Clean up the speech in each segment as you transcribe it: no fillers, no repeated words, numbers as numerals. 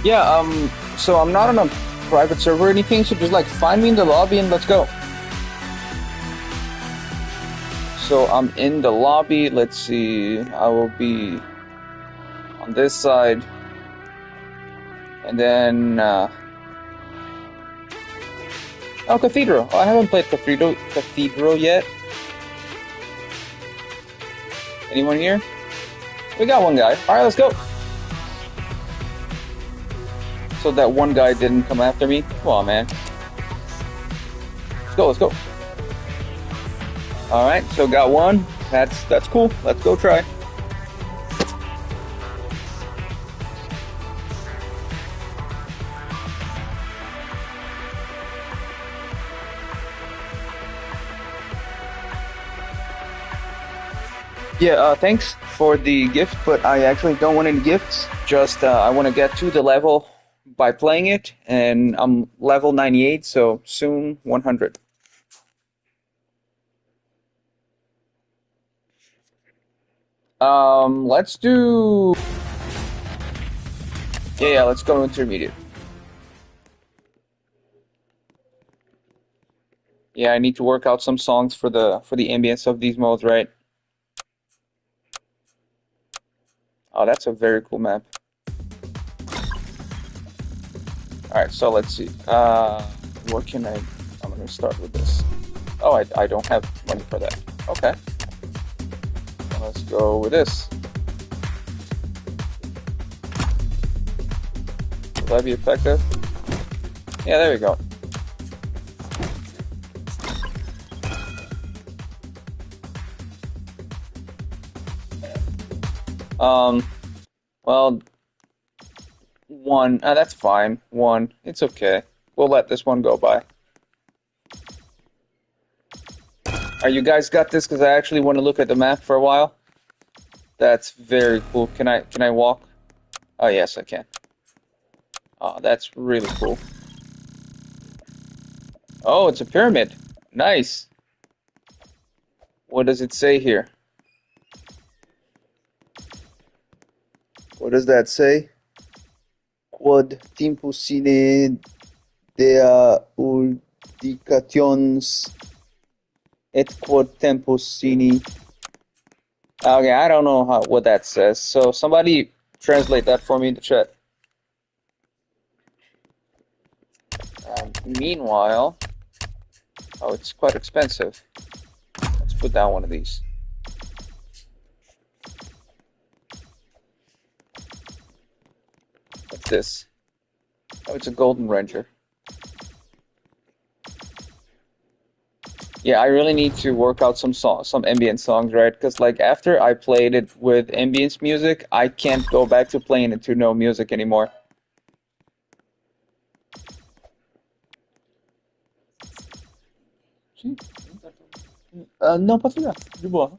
Yeah, so I'm not on a private server or anything, so just like find me in the lobby and let's go. So I'm in the lobby, let's see, I will be on this side. And then, oh, Cathedral. Oh, I haven't played Cathedral yet. Anyone here? We got one guy. Alright, let's go. So that one guy didn't come after me. Come on, man. Let's go, let's go. Alright, so got one. That's cool. Let's go try. Yeah, thanks for the gift, but I actually don't want any gifts. Just, I want to get to the level by playing it, and I'm level 98, so soon 100. Let's do... Yeah, let's go intermediate. Yeah, I need to work out some songs for the ambience of these modes, right? Oh, that's a very cool map. Alright, so let's see. What can I'm gonna start with this. Oh, I don't have money for that. Okay. Let's go with this. Will that be effective? Yeah, there we go. Well, one. That's fine. One. It's okay. We'll let this one go by. Are you guys got this? Because I actually want to look at the map for a while. That's very cool. Can I walk? Oh, yes, I can. Oh, that's really cool. Oh, it's a pyramid. Nice. What does it say here? What does that say? Quod tempus sine dea uldications et quod tempus sine. Okay, I don't know what that says. So somebody translate that for me in the chat. Meanwhile, oh, it's quite expensive. Let's put down one of these. What's this? Oh, it's a golden ranger. Yeah, I really need to work out some ambient songs, right? Because like after I played it with ambience music, I can't go back to playing it to no music anymore. Não, pode pegar, de boa.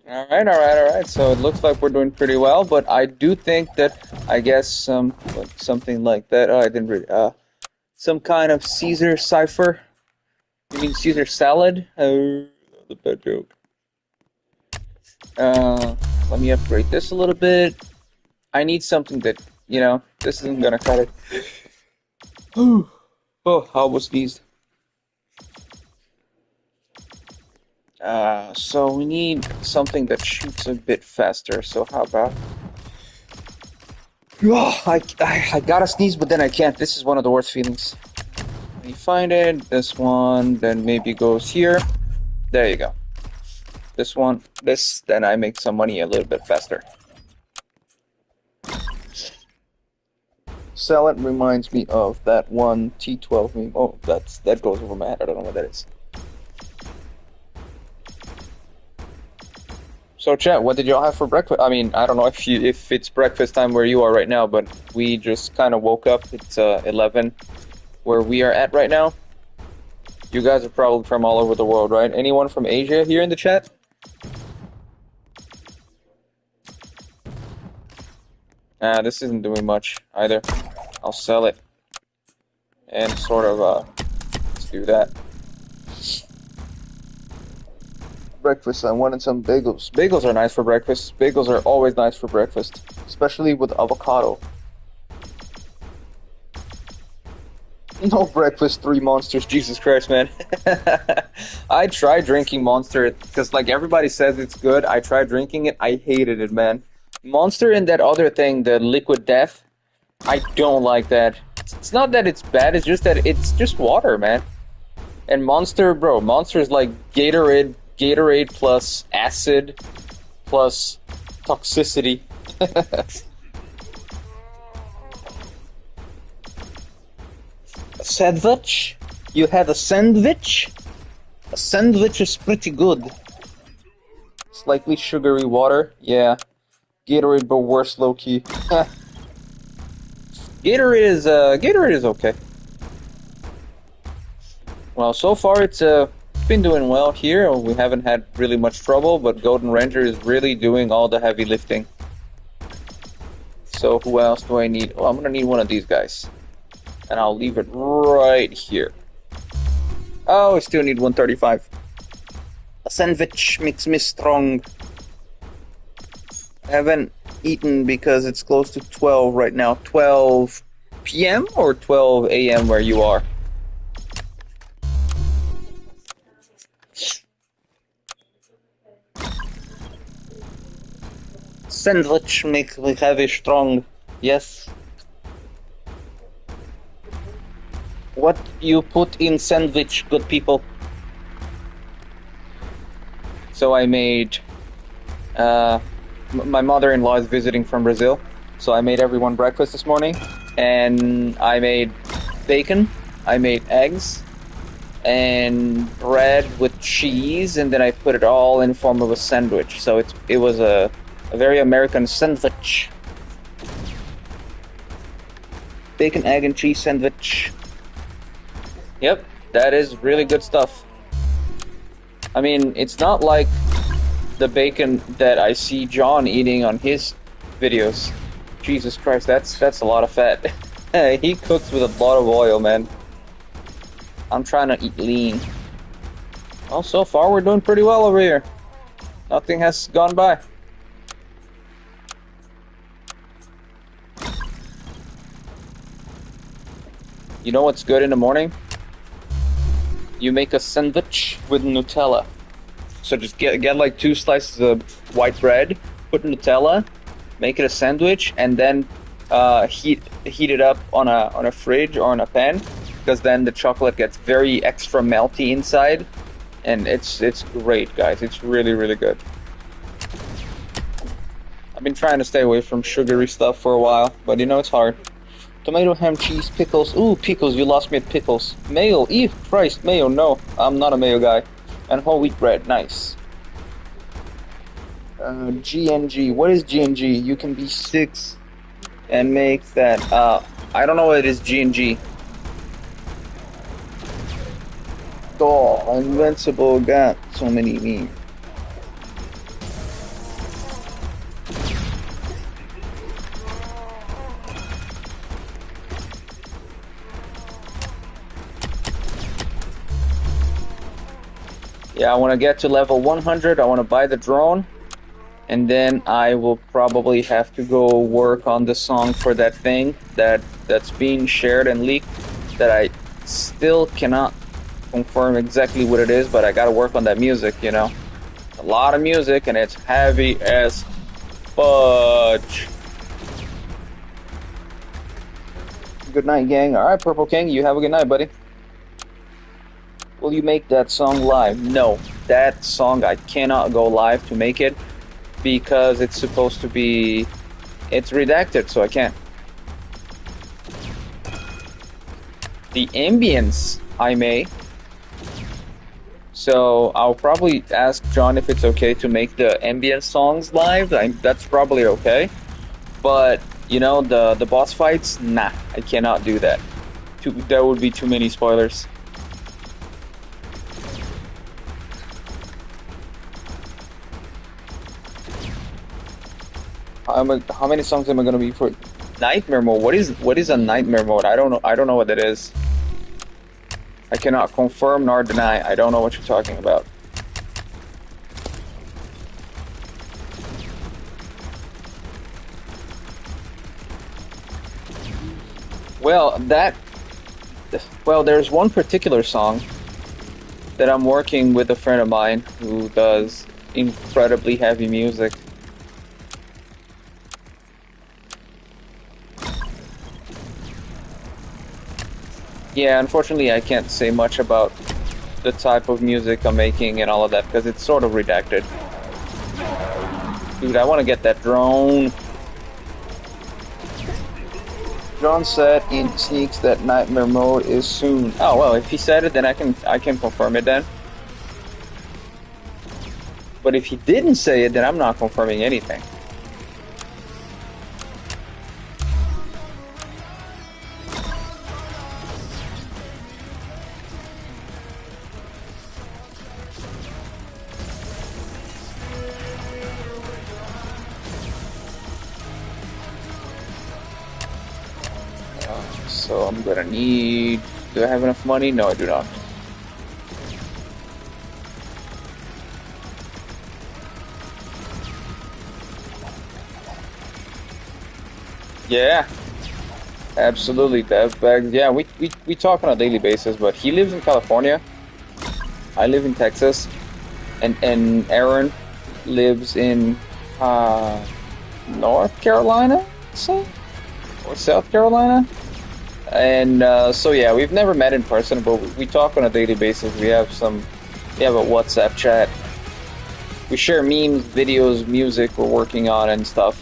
All right. So it looks like we're doing pretty well, but I do think that I guess something like that. Oh, I didn't read. Some kind of Caesar cipher. You mean Caesar salad? The bad joke. Let me upgrade this a little bit. I need something that, this isn't gonna cut it. Oh, I almost sneezed. So we need something that shoots a bit faster. So how about... Oh, I gotta sneeze, but then I can't. This is one of the worst feelings. When you find it, this one, then maybe goes here. There you go. This one, then I make some money a little bit faster. Sell it reminds me of that one T12 meme. Oh, that goes over my head. I don't know what that is. So chat, what did y'all have for breakfast? I mean, I don't know if it's breakfast time where you are right now, but we just kind of woke up. It's 11 where we are at right now. You guys are probably from all over the world, right? Anyone from Asia here in the chat? This isn't doing much either. I'll sell it. and sort of let's do that. Breakfast. I wanted some bagels. Bagels are nice for breakfast. Bagels are always nice for breakfast, especially with avocado. No breakfast, 3 monsters. Jesus Christ, man. I tried drinking Monster because, like, everybody says it's good. I tried drinking it. I hated it, man. Monster and that other thing, the Liquid Death, I don't like that. It's not that it's bad, it's just that it's just water, man. And Monster, bro, Monster is like Gatorade plus acid plus toxicity. A sandwich? You had a sandwich? A sandwich is pretty good. Slightly sugary water, yeah. Gatorade, but worse low key. Gatorade is okay. Well, so far it's been doing well here. We haven't had really much trouble, but Golden Ranger is really doing all the heavy lifting. So who else do I need? Oh, I'm gonna need one of these guys. And I'll leave it right here. Oh, I still need 135. A sandwich makes me strong. I haven't eaten because it's close to 12 right now. 12 p.m. or 12 a.m. where you are? Sandwich makes me heavy strong. Yes. What you put in sandwich, good people? So I made... my mother-in-law is visiting from Brazil, so I made everyone breakfast this morning, and I made bacon, I made eggs, and bread with cheese, and then I put it all in form of a sandwich. So it was a very American sandwich. Bacon, egg, and cheese sandwich. Yep, that is really good stuff. I mean, it's not like the bacon that I see John eating on his videos. Jesus Christ, that's a lot of fat. He cooks with a lot of oil, man. I'm trying to eat lean. Well, so far we're doing pretty well over here. Nothing has gone by. You know what's good in the morning? You make a sandwich with Nutella. So just get like 2 slices of white bread, put Nutella, make it a sandwich, and then heat it up on a fridge or on a pan, because then the chocolate gets very extra melty inside, and it's great, guys. It's really good. I've been trying to stay away from sugary stuff for a while, but you know it's hard. Tomato, ham, cheese, pickles. Ooh, pickles, you lost me at pickles. Mayo, Christ, mayo, no. I'm not a mayo guy. And whole wheat bread, nice. GNG, what is GNG? You can be 6 and make that. I don't know what it is, GNG. Oh, Invincible got so many memes. Yeah, I want to get to level 100. I want to buy the drone, and then I will probably have to go work on the song for that thing that's being shared and leaked, that I still cannot confirm exactly what it is, but I gotta work on that music, you know. A lot of music, and it's heavy as fudge. Good night, gang. Alright, Purple King, you have a good night, buddy. Will you make that song live? No, that song I cannot go live to make it, because it's supposed to be... it's redacted, so I can't. The ambience I may. So I'll probably ask John if it's okay to make the ambient songs live. That's probably okay. But, you know, the boss fights? Nah, I cannot do that. That would be too many spoilers. How many songs am I gonna be for nightmare mode? What is a nightmare mode? I don't know what that is. I cannot confirm nor deny. I don't know what you're talking about. Well, there's one particular song that I'm working with a friend of mine who does incredibly heavy music. Yeah, unfortunately I can't say much about the type of music I'm making and all of that because it's sort of redacted. Dude, I want to get that drone. John said in Sneaks that Nightmare mode is soon. Oh well, if he said it, then I can confirm it then. But if he didn't say it, then I'm not confirming anything. So I'm gonna need... Do I have enough money? No, I do not. Yeah, absolutely. Yeah, we talk on a daily basis, but he lives in California. I live in Texas, and Aaron lives in North Carolina, so, or South Carolina. And so yeah, we've never met in person, but we talk on a daily basis. We have a WhatsApp chat. We share memes, videos, music we're working on and stuff.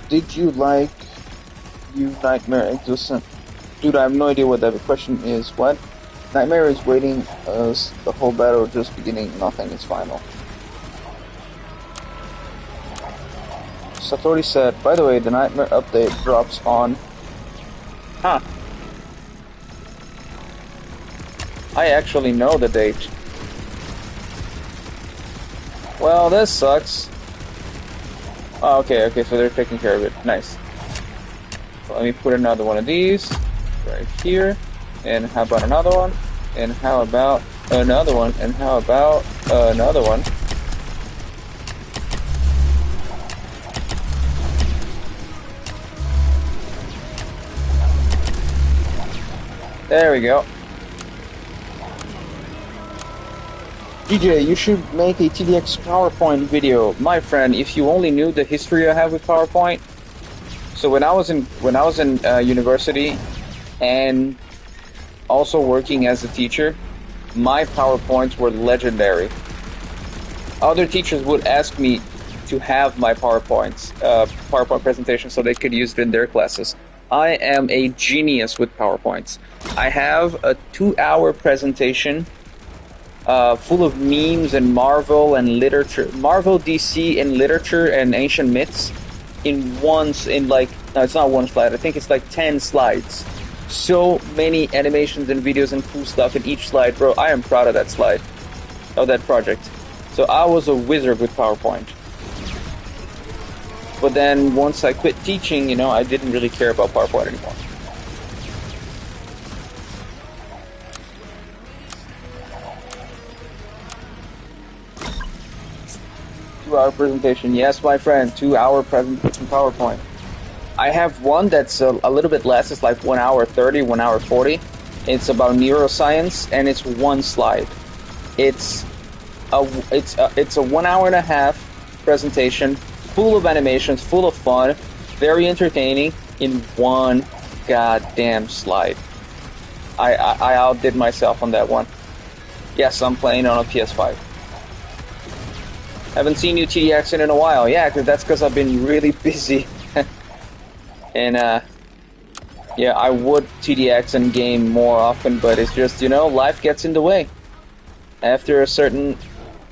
Did you like Nightmare Existent? Dude, I have no idea what that question is. What? Nightmare is waiting us the whole battle just beginning, nothing is final. Satori said, by the way, the Nightmare update drops on... Huh. I actually know the date. Well, this sucks. Oh, okay, so they're taking care of it. Nice. So let me put another one of these right here. And how about another one? And how about another one? And how about another one? There we go. DJ, you should make a TDX PowerPoint video. My friend, if you only knew the history I have with PowerPoint. So when I was in university and also working as a teacher, my PowerPoints were legendary. Other teachers would ask me to have my PowerPoint presentation so they could use it in their classes. I am a genius with PowerPoints. I have a 2-hour presentation full of memes and Marvel and literature, Marvel, DC, and literature and ancient myths no, it's not one slide. I think it's like 10 slides. So many animations and videos and cool stuff in each slide, bro. I am proud of that slide, of that project. So I was a wizard with PowerPoint. But then once I quit teaching, I didn't really care about PowerPoint anymore. Two-hour presentation. Yes, my friend, 2-hour presentation PowerPoint. I have one that's a little bit less. It's like 1 hour 30, 1 hour 40. It's about neuroscience, and it's one slide. It's a 1 hour and a half presentation, full of animations, full of fun, very entertaining, in one goddamn slide. I outdid myself on that one. Yes, I'm playing on a PS5. Haven't seen you TDXing in a while. Yeah, that's because I've been really busy. And yeah, I would TDX and game more often, but it's just, life gets in the way. After a certain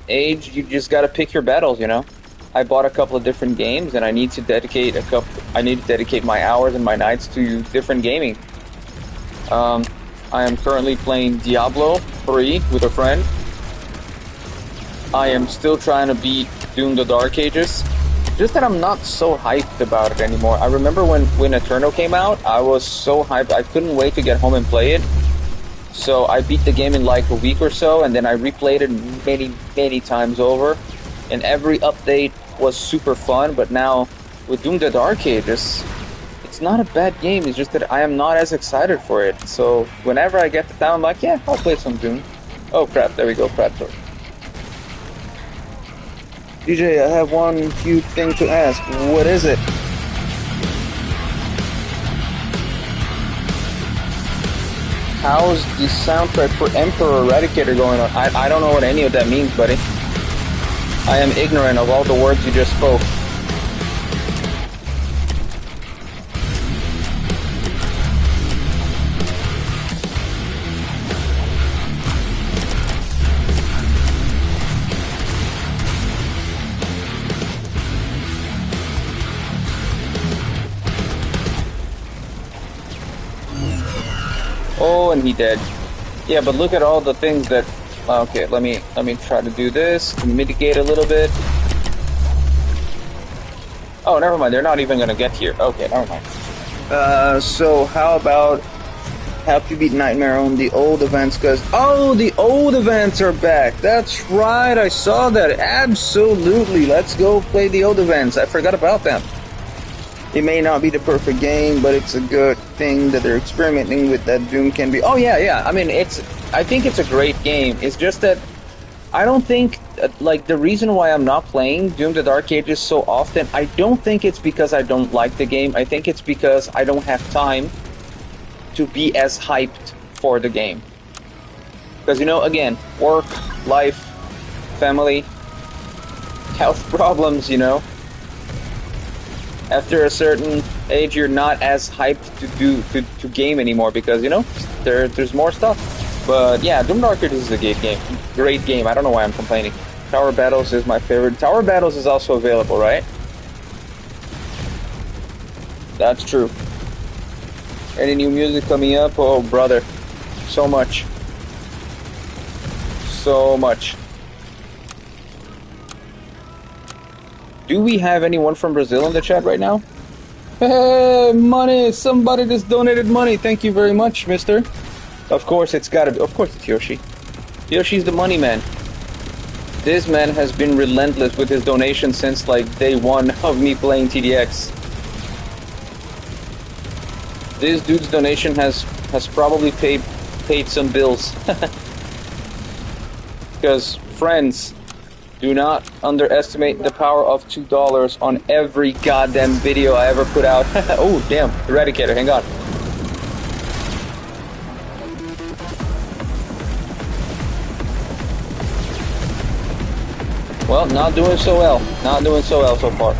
age, you just gotta pick your battles, I bought a couple of different games, and I need to dedicate my hours and my nights to different gaming. I am currently playing Diablo 3 with a friend. I am still trying to beat Doom the Dark Ages. Just that I'm not so hyped about it anymore. I remember when Eternal came out, I was so hyped. I couldn't wait to get home and play it. So I beat the game in like a week or so, and then I replayed it many times over. And every update was super fun, but now with Doom the Dark Ages, it's not a bad game. It's just that I am not as excited for it. So whenever I get to town, I'm like, yeah, I'll play some Doom. Oh crap, there we go, Predator. DJ, I have one huge thing to ask. What is it? How's the soundtrack for Emperor Radicator going on? I don't know what any of that means, buddy. I am ignorant of all the words you just spoke. Oh, and he dead. Yeah, but look at all the things that... Okay, let me try to do this to mitigate a little bit. Oh, never mind. They're not even gonna get here. Okay, never mind. So how about help you beat Nightmare on the old events? Cause the old events are back. That's right. I saw that. Absolutely. Let's go play the old events. I forgot about them. It may not be the perfect game, but it's a good thing that they're experimenting with that Doom can be. Oh yeah. I mean, I think it's a great game. It's just that I don't think, like, the reason why I'm not playing Doom the Dark Ages so often, I don't think it's because I don't like the game. I think it's because I don't have time to be as hyped for the game. Because, you know, again, work, life, family, health problems, you know. After a certain age, you're not as hyped to game anymore because, you know, there's more stuff. But yeah, Doom Dark Ages is a great game. I don't know why I'm complaining. Tower Battles is my favorite. Tower Battles is also available, right? That's true. Any new music coming up? Oh, brother. So much. So much. Do we have anyone from Brazil in the chat right now? Hey, money! Somebody just donated money. Thank you very much, mister. Of course, it's gotta be. Of course, it's Yoshi. Yoshi's the money man. This man has been relentless with his donations since like day one of me playing TDX. This dude's donation has probably paid some bills. Because friends, do not underestimate the power of $2 on every goddamn video I ever put out. Oh damn, Radicator, hang on. Well, not doing so well. Not doing so well so far.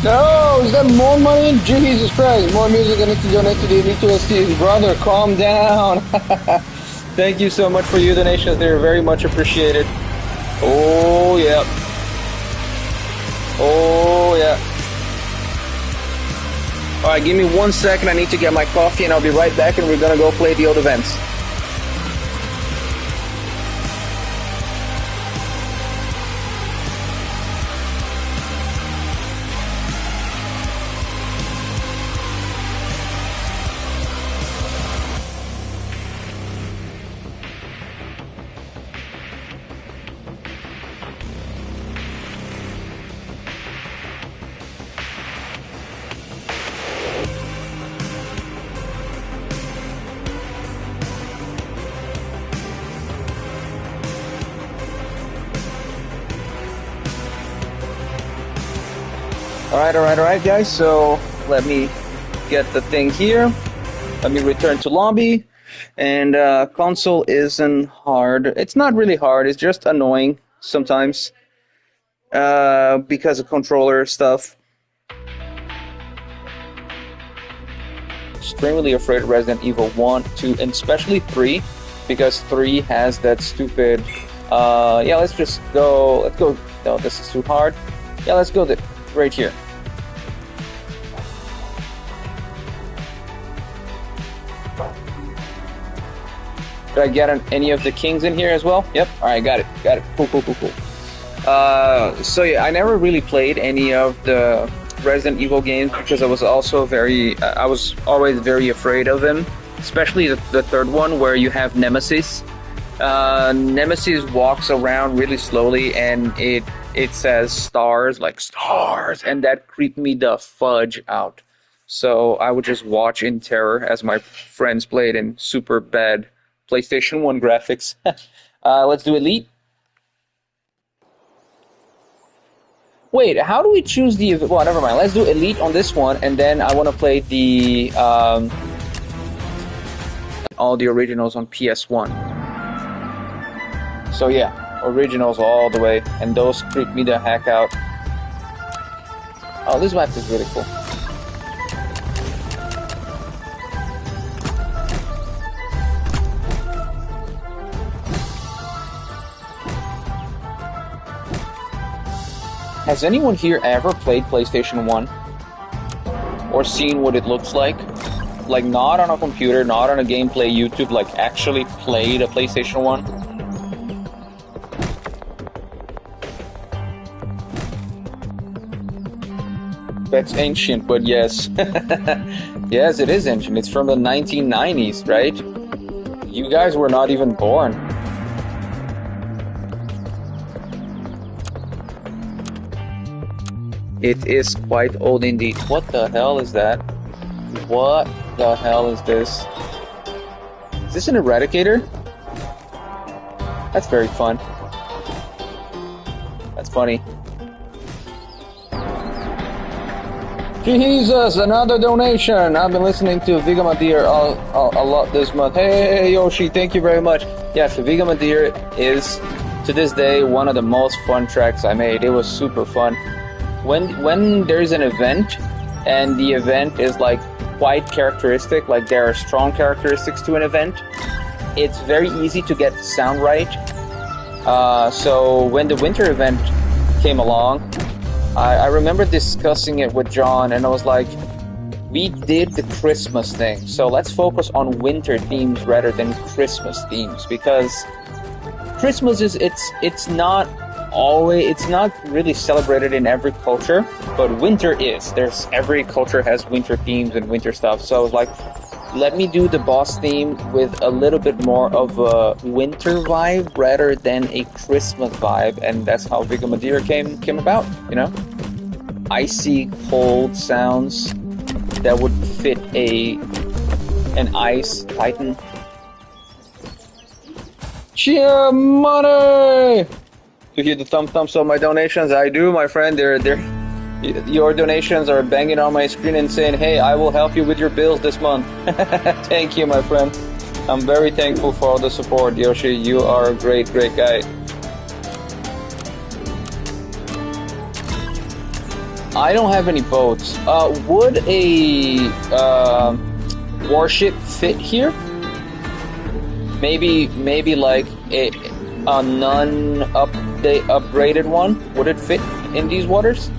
No, is that more money? Jesus Christ, more music I need to donate to the Elite brother, calm down. Thank you so much for your donations, they're very much appreciated. Oh yeah. Oh yeah. Alright, give me 1 second, I need to get my coffee and I'll be right back and we're gonna go play the old events. Alright, guys, so let me get the thing here. Let me return to lobby. And console isn't hard. It's not really hard. It's just annoying sometimes because of controller stuff. Extremely afraid of Resident Evil 1, 2, and especially 3, because 3 has that stupid. Yeah, let's just go. Let's go. No, this is too hard. Yeah, let's go right here. Did I get any of the kings in here as well? Yep. All right, got it. Got it. Cool, cool, cool, cool. So yeah, I never really played any of the Resident Evil games because I was also I was always very afraid of them, especially the third one where you have Nemesis. Nemesis walks around really slowly and it says stars, like stars, and that creeped me the fudge out. So I would just watch in terror as my friends played in super bad PlayStation 1 graphics. Let's do Elite. Wait, how do we choose the... Well, never mind. Let's do Elite on this one, and then I want to play the... all the originals on PS1. So yeah, originals all the way, and those creep me the heck out. Oh, this map is really cool. Has anyone here ever played PlayStation 1? Or seen what it looks like? Like, not on a computer, not on a gameplay YouTube, like actually played a PlayStation 1? That's ancient, but yes. Yes, it is ancient. It's from the 1990s, right? You guys were not even born. It is quite old indeed. What the hell is that? What the hell is this? Is this an Eradicator? That's very fun. That's funny. Jesus, another donation! I've been listening to Vigamadir a lot this month. Hey, Yoshi, thank you very much. Yes, Vigamadir is, to this day, one of the most fun tracks I made. It was super fun. When there's an event, and the event is like quite characteristic, like there are strong characteristics to an event, it's very easy to get the sound right. So when the winter event came along, I remember discussing it with John, and I was like, we did the Christmas thing, so let's focus on winter themes rather than Christmas themes, because Christmas is it's not really celebrated in every culture, but winter is. Every culture has winter themes and winter stuff. So I was like, let me do the boss theme with a little bit more of a winter vibe rather than a Christmas vibe, and that's how Vigamadir came about, you know? Icy, cold sounds that would fit an ice titan. Cheer money! You hear the thumbs on my donations? I do, my friend. Your donations are banging on my screen and saying, hey, I will help you with your bills this month. Thank you, my friend. I'm very thankful for all the support, Yoshi. You are a great, great guy. I don't have any boats. Would a warship fit here? Maybe like a non-upgraded one? Would it fit in these waters?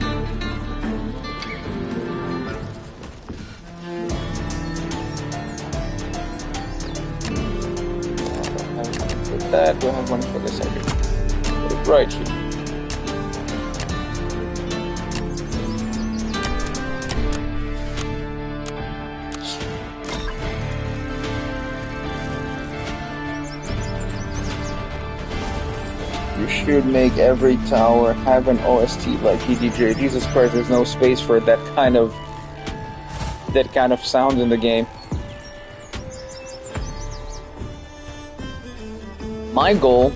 That do I have one for this? I do. Put it right here. You should make every tower have an OST like EDJ. Jesus Christ, there's no space for that kind of sound in the game. My goal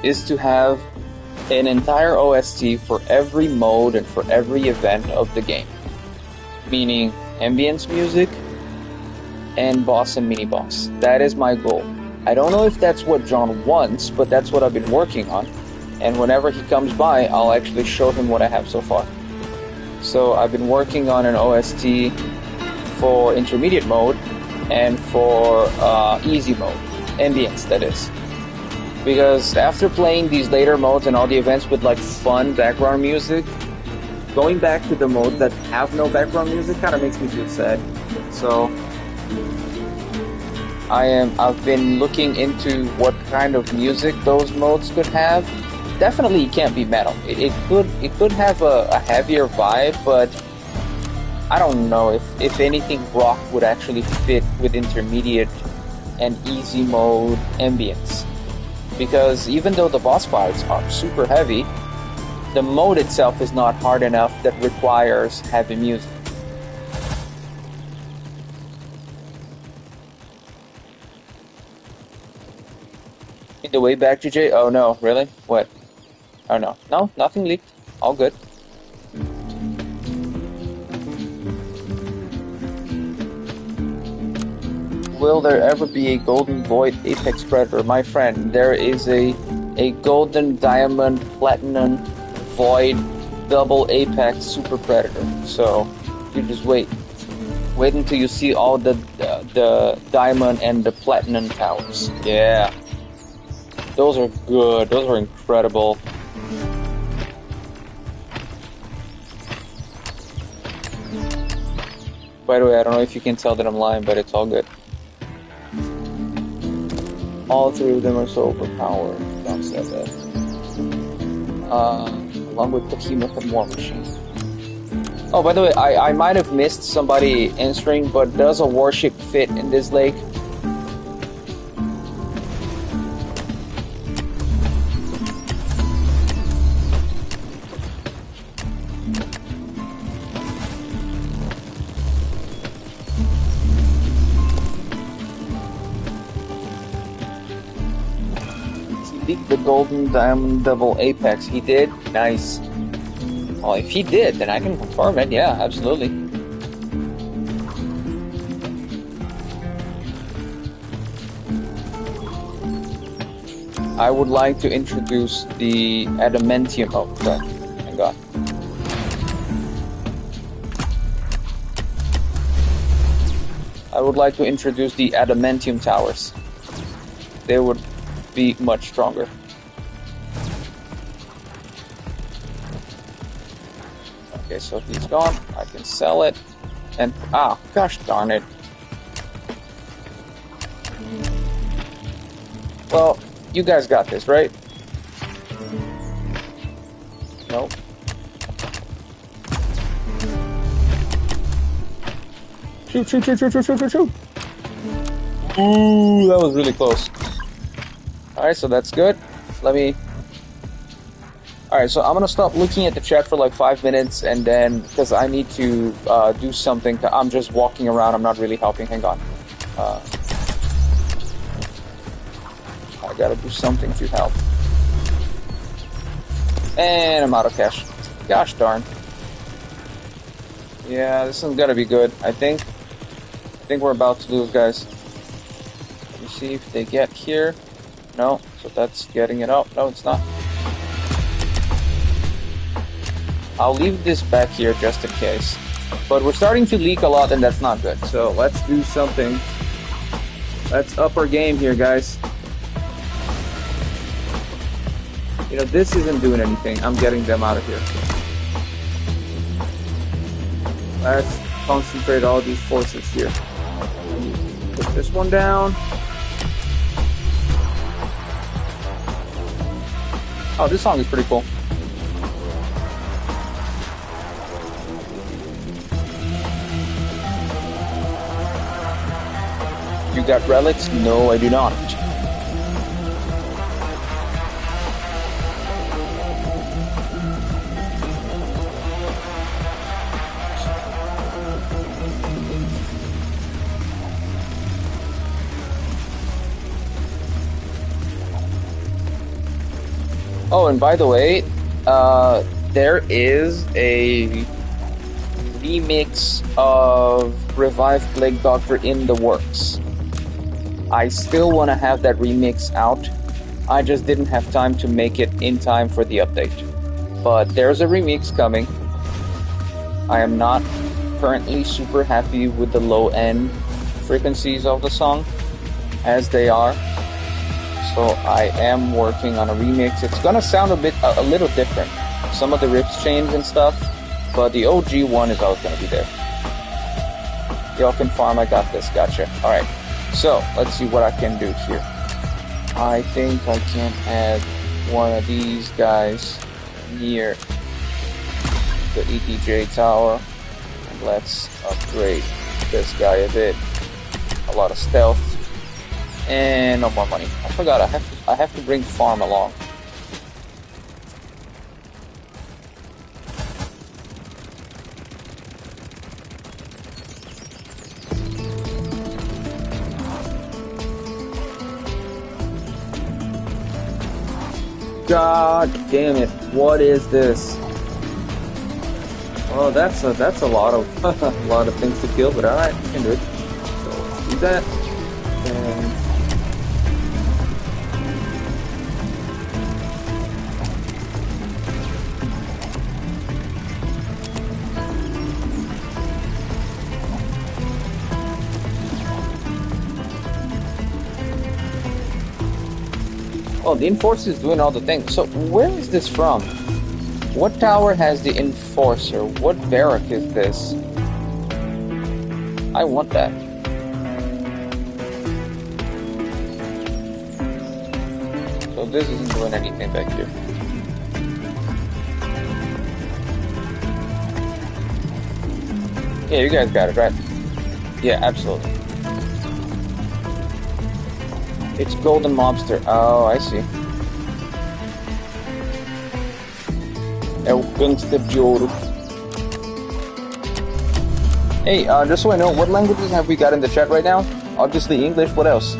is to have an entire OST for every mode and for every event of the game. Meaning ambience music, and boss and mini boss. That is my goal. I don't know if that's what John wants, but that's what I've been working on. And whenever he comes by, I'll actually show him what I have so far. So I've been working on an OST for intermediate mode and for easy mode, ambience that is. Because after playing these later modes and all the events with like fun background music, going back to the modes that have no background music kind of makes me feel sad. So I've been looking into what kind of music those modes could have. Definitely it can't be metal. It could have a heavier vibe, but I don't know if anything rock would actually fit with intermediate and easy mode ambience. Because even though the boss fights are super heavy, the mode itself is not hard enough that requires heavy music. In the way back, GJ? Oh no, really? What? Oh no. No, nothing leaked. All good. Will there ever be a golden void apex predator? My friend, there is a golden, diamond, platinum, void, double apex super predator. So you just wait. Wait until you see all the diamond and the platinum towers. Yeah. Those are good. Those are incredible. By the way, I don't know if you can tell that I'm lying, but it's all good. All three of them are so overpowered. Don't say that. Along with Behemoth and War Machine. Oh, by the way, I might have missed somebody answering, but does a warship fit in this lake? The golden diamond double apex. He did? Nice. Well, if he did, then I can confirm it. Yeah, absolutely. I would like to introduce the adamantium. Oh, God. Thank God. I would like to introduce the adamantium towers. They would be much stronger. Okay, so he's gone. I can sell it. And gosh darn it. Well, you guys got this, right? Nope. Shoot, shoot, shoot, shoot, shoot, shoot, shoot, shoot. Ooh, that was really close. Alright, so that's good. Alright, so I'm gonna stop looking at the chat for like 5 minutes, and then, because I need to do something. I'm just walking around, I'm not really helping. Hang on. I gotta do something to help. And I'm out of cash. Gosh darn. Yeah, this is gonna be good, I think. I think we're about to lose, guys. Let me see if they get here. No, so that's getting it up. No, it's not. I'll leave this back here just in case. But we're starting to leak a lot, and that's not good. So let's do something. Let's up our game here, guys. You know, this isn't doing anything. I'm getting them out of here. Let's concentrate all these forces here. Put this one down. Oh, this song is pretty cool. You got relics? No, I do not. Oh, and by the way, there is a remix of Revive Plague Doctor in the works. I still want to have that remix out. I just didn't have time to make it in time for the update. But there's a remix coming. I am not currently super happy with the low end frequencies of the song as they are. So I am working on a remix. It's gonna sound a little different. Some of the riffs change and stuff, but the OG one is always gonna be there. Y'all can farm, I got this, gotcha. Alright, so let's see what I can do here. I think I can add one of these guys near the ETJ tower. And let's upgrade this guy a bit. A lot of stealth. And no more money. I forgot, I have to bring farm along. God damn it! What is this? Oh, that's a lot of a lot of things to kill, but alright, we can do it. So let's do that. And oh, the Enforcer is doing all the things. So where is this from? What tower has the Enforcer? What barrack is this? I want that. So this isn't doing anything back here. Yeah, you guys got it, right? Yeah, absolutely. It's Golden Mobster. Oh, I see. É o gangster de ouro. Hey, just so I know, what languages have we got in the chat right now? Obviously English, what else?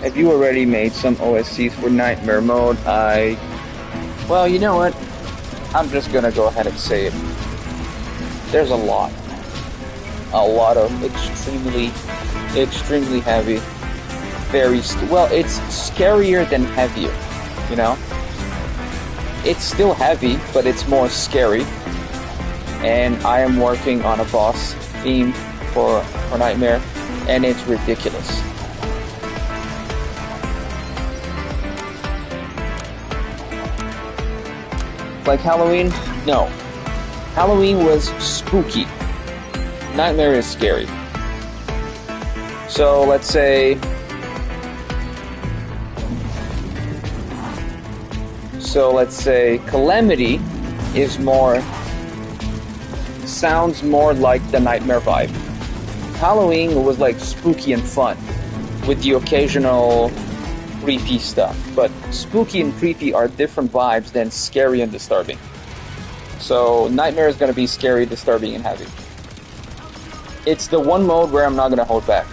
Have you already made some OSCs for Nightmare mode? Well, you know what? I'm just gonna go ahead and say it. There's a lot of extremely heavy, well, it's scarier than heavier, you know? It's still heavy, but it's more scary, and I am working on a boss theme for Nightmare, and it's ridiculous. Like Halloween? No. Halloween was spooky. Nightmare is scary. So let's say... Calamity is more... sounds more like the Nightmare vibe. Halloween was like spooky and fun, with the occasional creepy stuff. But spooky and creepy are different vibes than scary and disturbing. So Nightmare is going to be scary, disturbing, and heavy. It's the one mode where I'm not going to hold back.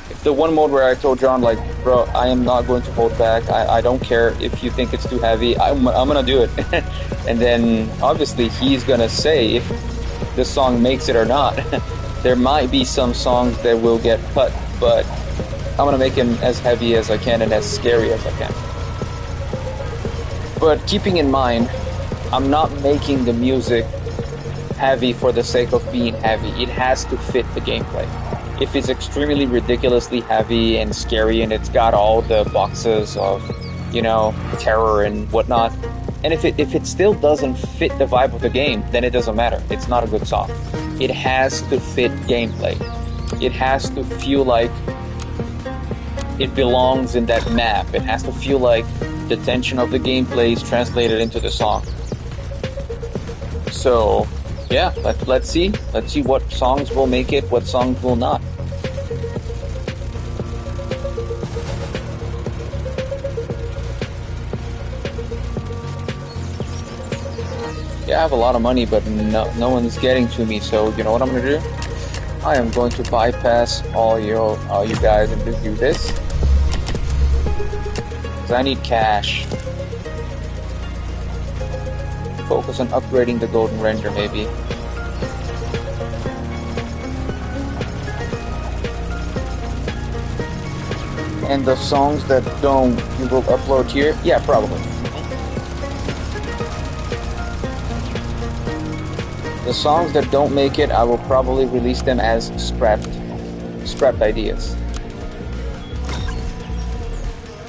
It's the one mode where I told John, like, bro, I am not going to hold back. I don't care if you think it's too heavy. I'm going to do it. And then, obviously, he's going to say if the song makes it or not. There might be some songs that will get cut, but I'm going to make him as heavy as I can and as scary as I can. But keeping in mind, I'm not making the music heavy for the sake of being heavy. It has to fit the gameplay. If it's extremely ridiculously heavy and scary and it's got all the boxes of, you know, terror and whatnot, and if it still doesn't fit the vibe of the game, then it doesn't matter. It's not a good song. It has to fit gameplay. It has to feel like it belongs in that map. It has to feel like the tension of the gameplay is translated into the song. So, yeah, let's see. Let's see what songs will make it, what songs will not. Yeah, I have a lot of money, but no one's getting to me, so you know what I'm gonna do? I am going to bypass all you guys and just do this. Because I need cash. Focus on upgrading the golden render, maybe. And the songs that don't, you will upload here? Yeah, probably. The songs that don't make it, I will probably release them as scrapped ideas.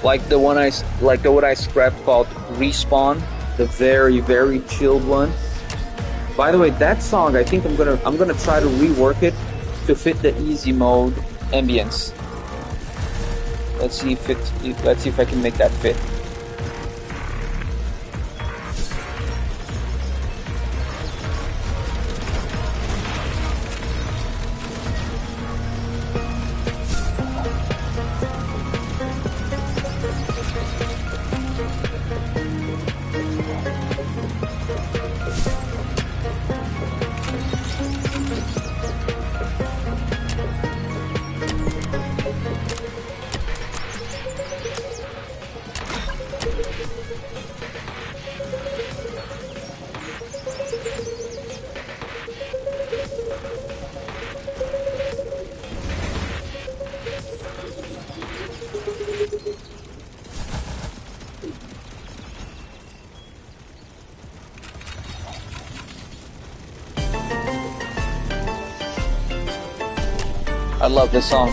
Like the one I scrapped called Respawn, the very, very chilled one. By the way, that song, I think I'm gonna try to rework it to fit the easy mode ambience. Let's see if I can make that fit. I love this song.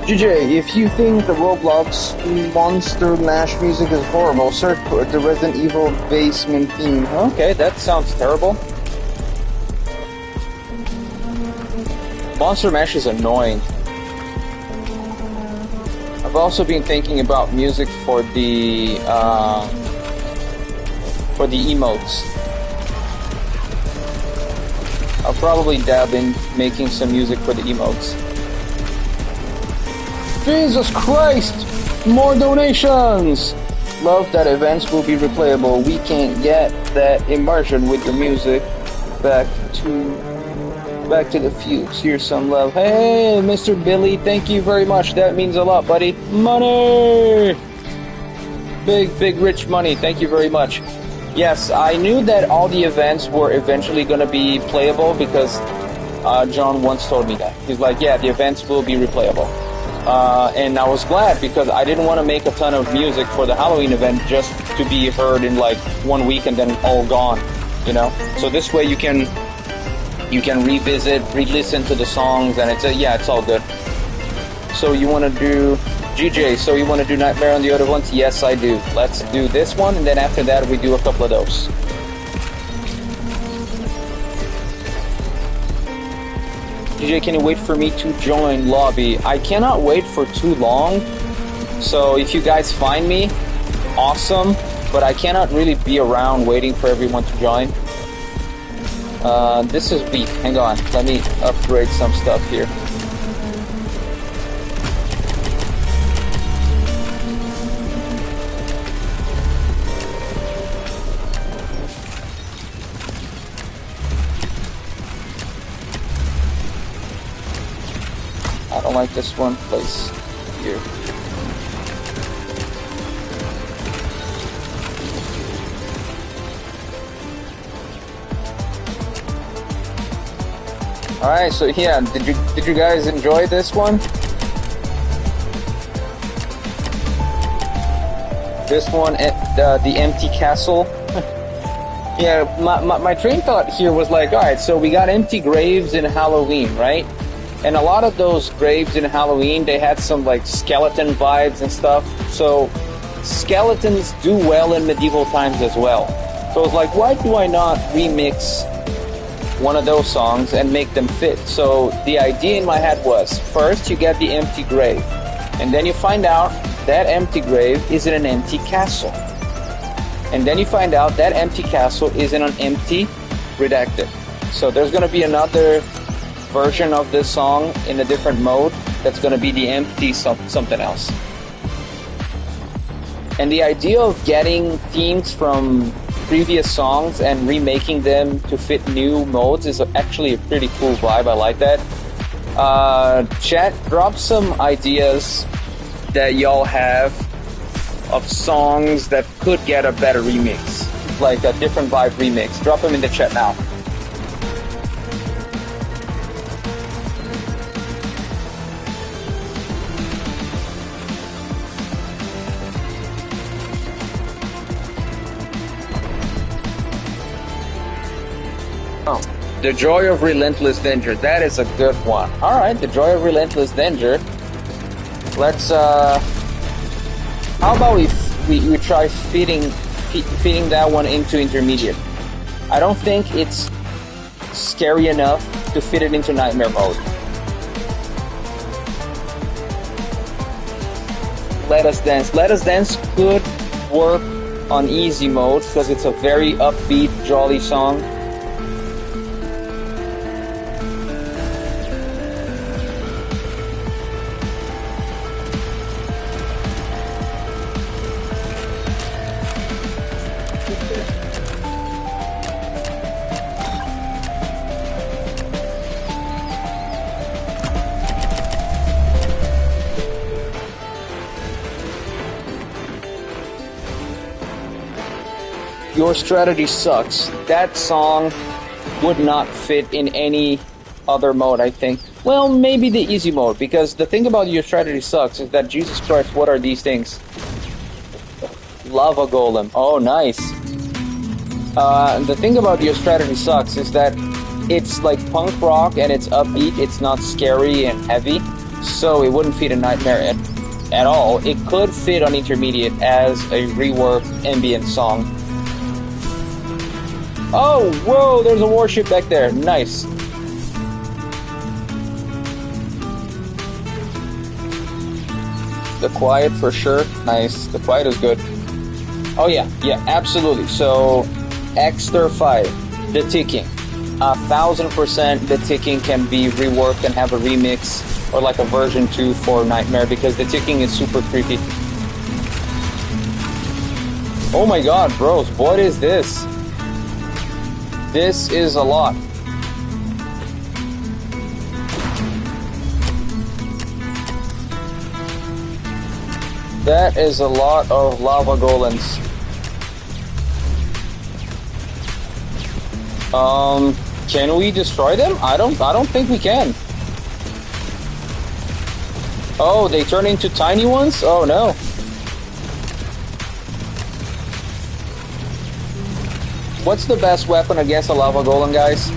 GJ, if you think the Roblox Monster Mash music is horrible, search for the Resident Evil basement theme. Okay, that sounds terrible. Monster Mash is annoying. I've also been thinking about music for the emotes. I'll probably dab in making some music for the emotes. Jesus Christ! More donations! Love that events will be replayable. We can't get that immersion with the music. Back to the fuse. Here's some love. Hey, Mr. Billy, thank you very much. That means a lot, buddy. Money! Big, rich money. Thank you very much. Yes, I knew that all the events were eventually going to be playable because John once told me that. He's like, yeah, the events will be replayable. And I was glad because I didn't want to make a ton of music for the Halloween event just to be heard in like 1 week and then all gone, you know? So this way you can revisit, re-listen to the songs, and it's all good. So you want to do GJ, so you want to do Nightmare on the Other Ones? Yes, I do. Let's do this one, and then after that we do a couple of those. DJ, can you wait for me to join lobby? I cannot wait for too long, so if you guys find me, awesome, but I cannot really be around waiting for everyone to join. This is weak. Hang on, let me upgrade some stuff here. I don't like this one. Place here. All right, so yeah, did you guys enjoy this one? This one at the empty castle. Yeah, my train of thought here was like, all right, so we got empty graves in Halloween, right? And a lot of those graves in Halloween, they had some like skeleton vibes and stuff. So skeletons do well in medieval times as well. So it's like, why do I not remix one of those songs and make them fit? So the idea in my head was, first you get the empty grave, and then you find out that empty grave is in an empty castle. And then you find out that empty castle is in an empty redacted. So there's going to be another version of this song in a different mode that's going to be the empty something else. And the idea of getting themes from previous songs and remaking them to fit new modes is actually a pretty cool vibe. I like that. Chat, drop some ideas that y'all have of songs that could get a better remix, like a different vibe remix. Drop them in the chat now. The Joy of Relentless Danger. That is a good one. All right, The Joy of Relentless Danger. Let's. How about we try fitting that one into intermediate? I don't think it's scary enough to fit it into nightmare mode. Let Us Dance. Let Us Dance could work on easy mode because it's a very upbeat, jolly song. Your Strategy Sucks. That song would not fit in any other mode, I think. Well, maybe the easy mode, because the thing about Your Strategy Sucks is that, Jesus Christ, what are these things? Lava Golem. Oh, nice. The thing about Your Strategy Sucks is that it's like punk rock and it's upbeat, it's not scary and heavy, so it wouldn't fit a Nightmare at all. It could fit on intermediate as a reworked ambient song. Oh, whoa, there's a warship back there. Nice. The Quiet for sure. Nice. The Quiet is good. Oh, yeah, absolutely. So, Exter 5, The Ticking. 1000% The Ticking can be reworked and have a remix or like a version 2 for Nightmare because The Ticking is super creepy. Oh my god, bros, what is this? This is a lot. That is a lot of lava golems. Can we destroy them? I don't think we can. Oh, they turn into tiny ones? Oh no. What's the best weapon against a lava golem, guys?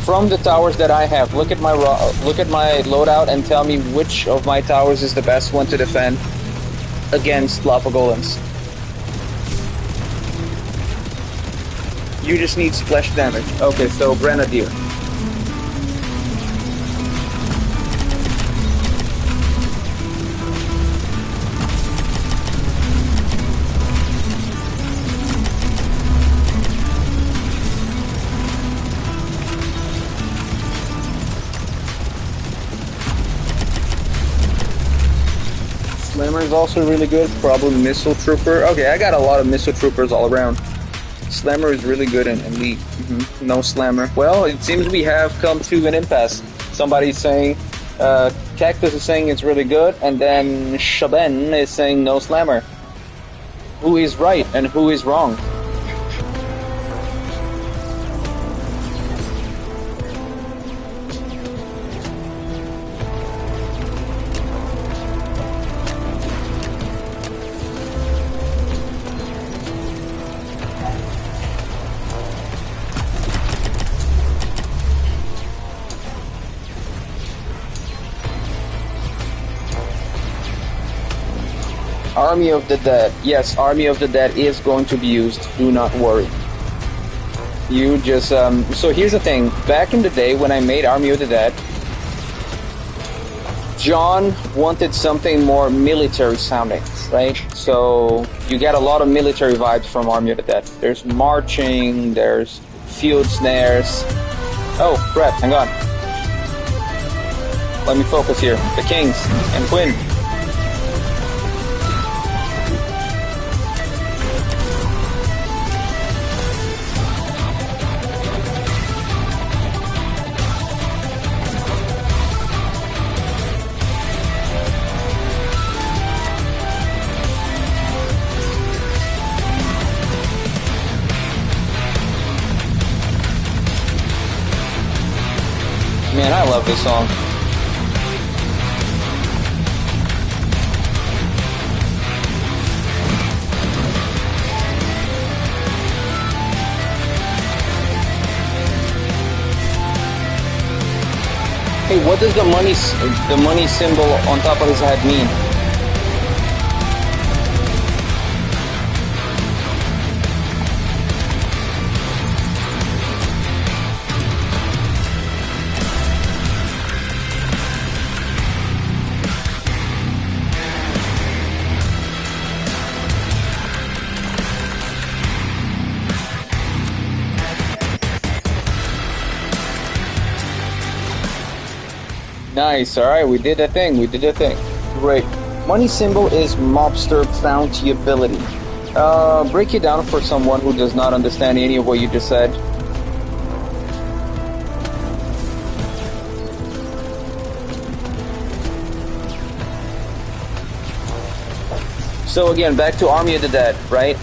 From the towers that I have, look at my loadout and tell me which of my towers is the best one to defend against lava golems. You just need splash damage. Okay, so Grenadier. Slammer is also really good. Probably Missile Trooper. Okay, I got a lot of Missile Troopers all around. Slammer is really good and elite. No Slammer. Well, it seems we have come to an impasse. Somebody's saying, Cactus is saying it's really good, and then Shaben is saying no Slammer. Who is right and who is wrong? Army of the Dead. Yes, Army of the Dead is going to be used. Do not worry. You just so here's the thing. Back in the day when I made Army of the Dead, John wanted something more military sounding, right? So you get a lot of military vibes from Army of the Dead. There's marching, there's field snares. Oh, crap, hang on. Let me focus here. The Kings and Quinn. Man, I love this song. Hey, what does the money symbol on top of his head mean? Nice, alright, we did a thing, Great. Money symbol is mobster bounty ability. Break it down for someone who does not understand any of what you just said. So again, back to Army of the Dead, right?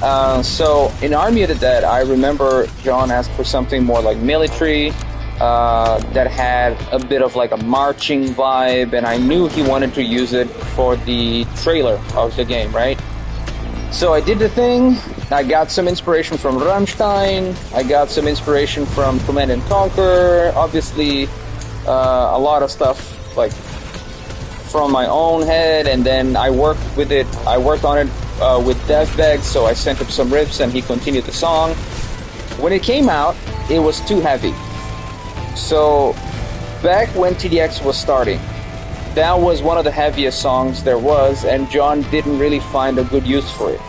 So in Army of the Dead, I remember John asked for something more like military, that had a bit of like a marching vibe, and I knew he wanted to use it for the trailer of the game, right? So I did the thing. I got some inspiration from Rammstein. I got some inspiration from Command and Conquer. Obviously, a lot of stuff like from my own head, and then I worked with it. I worked on it with DevBeg, so I sent him some riffs, and he continued the song. When it came out, it was too heavy. So, back when TDX was starting, that was one of the heaviest songs there was, and John didn't really find a good use for it.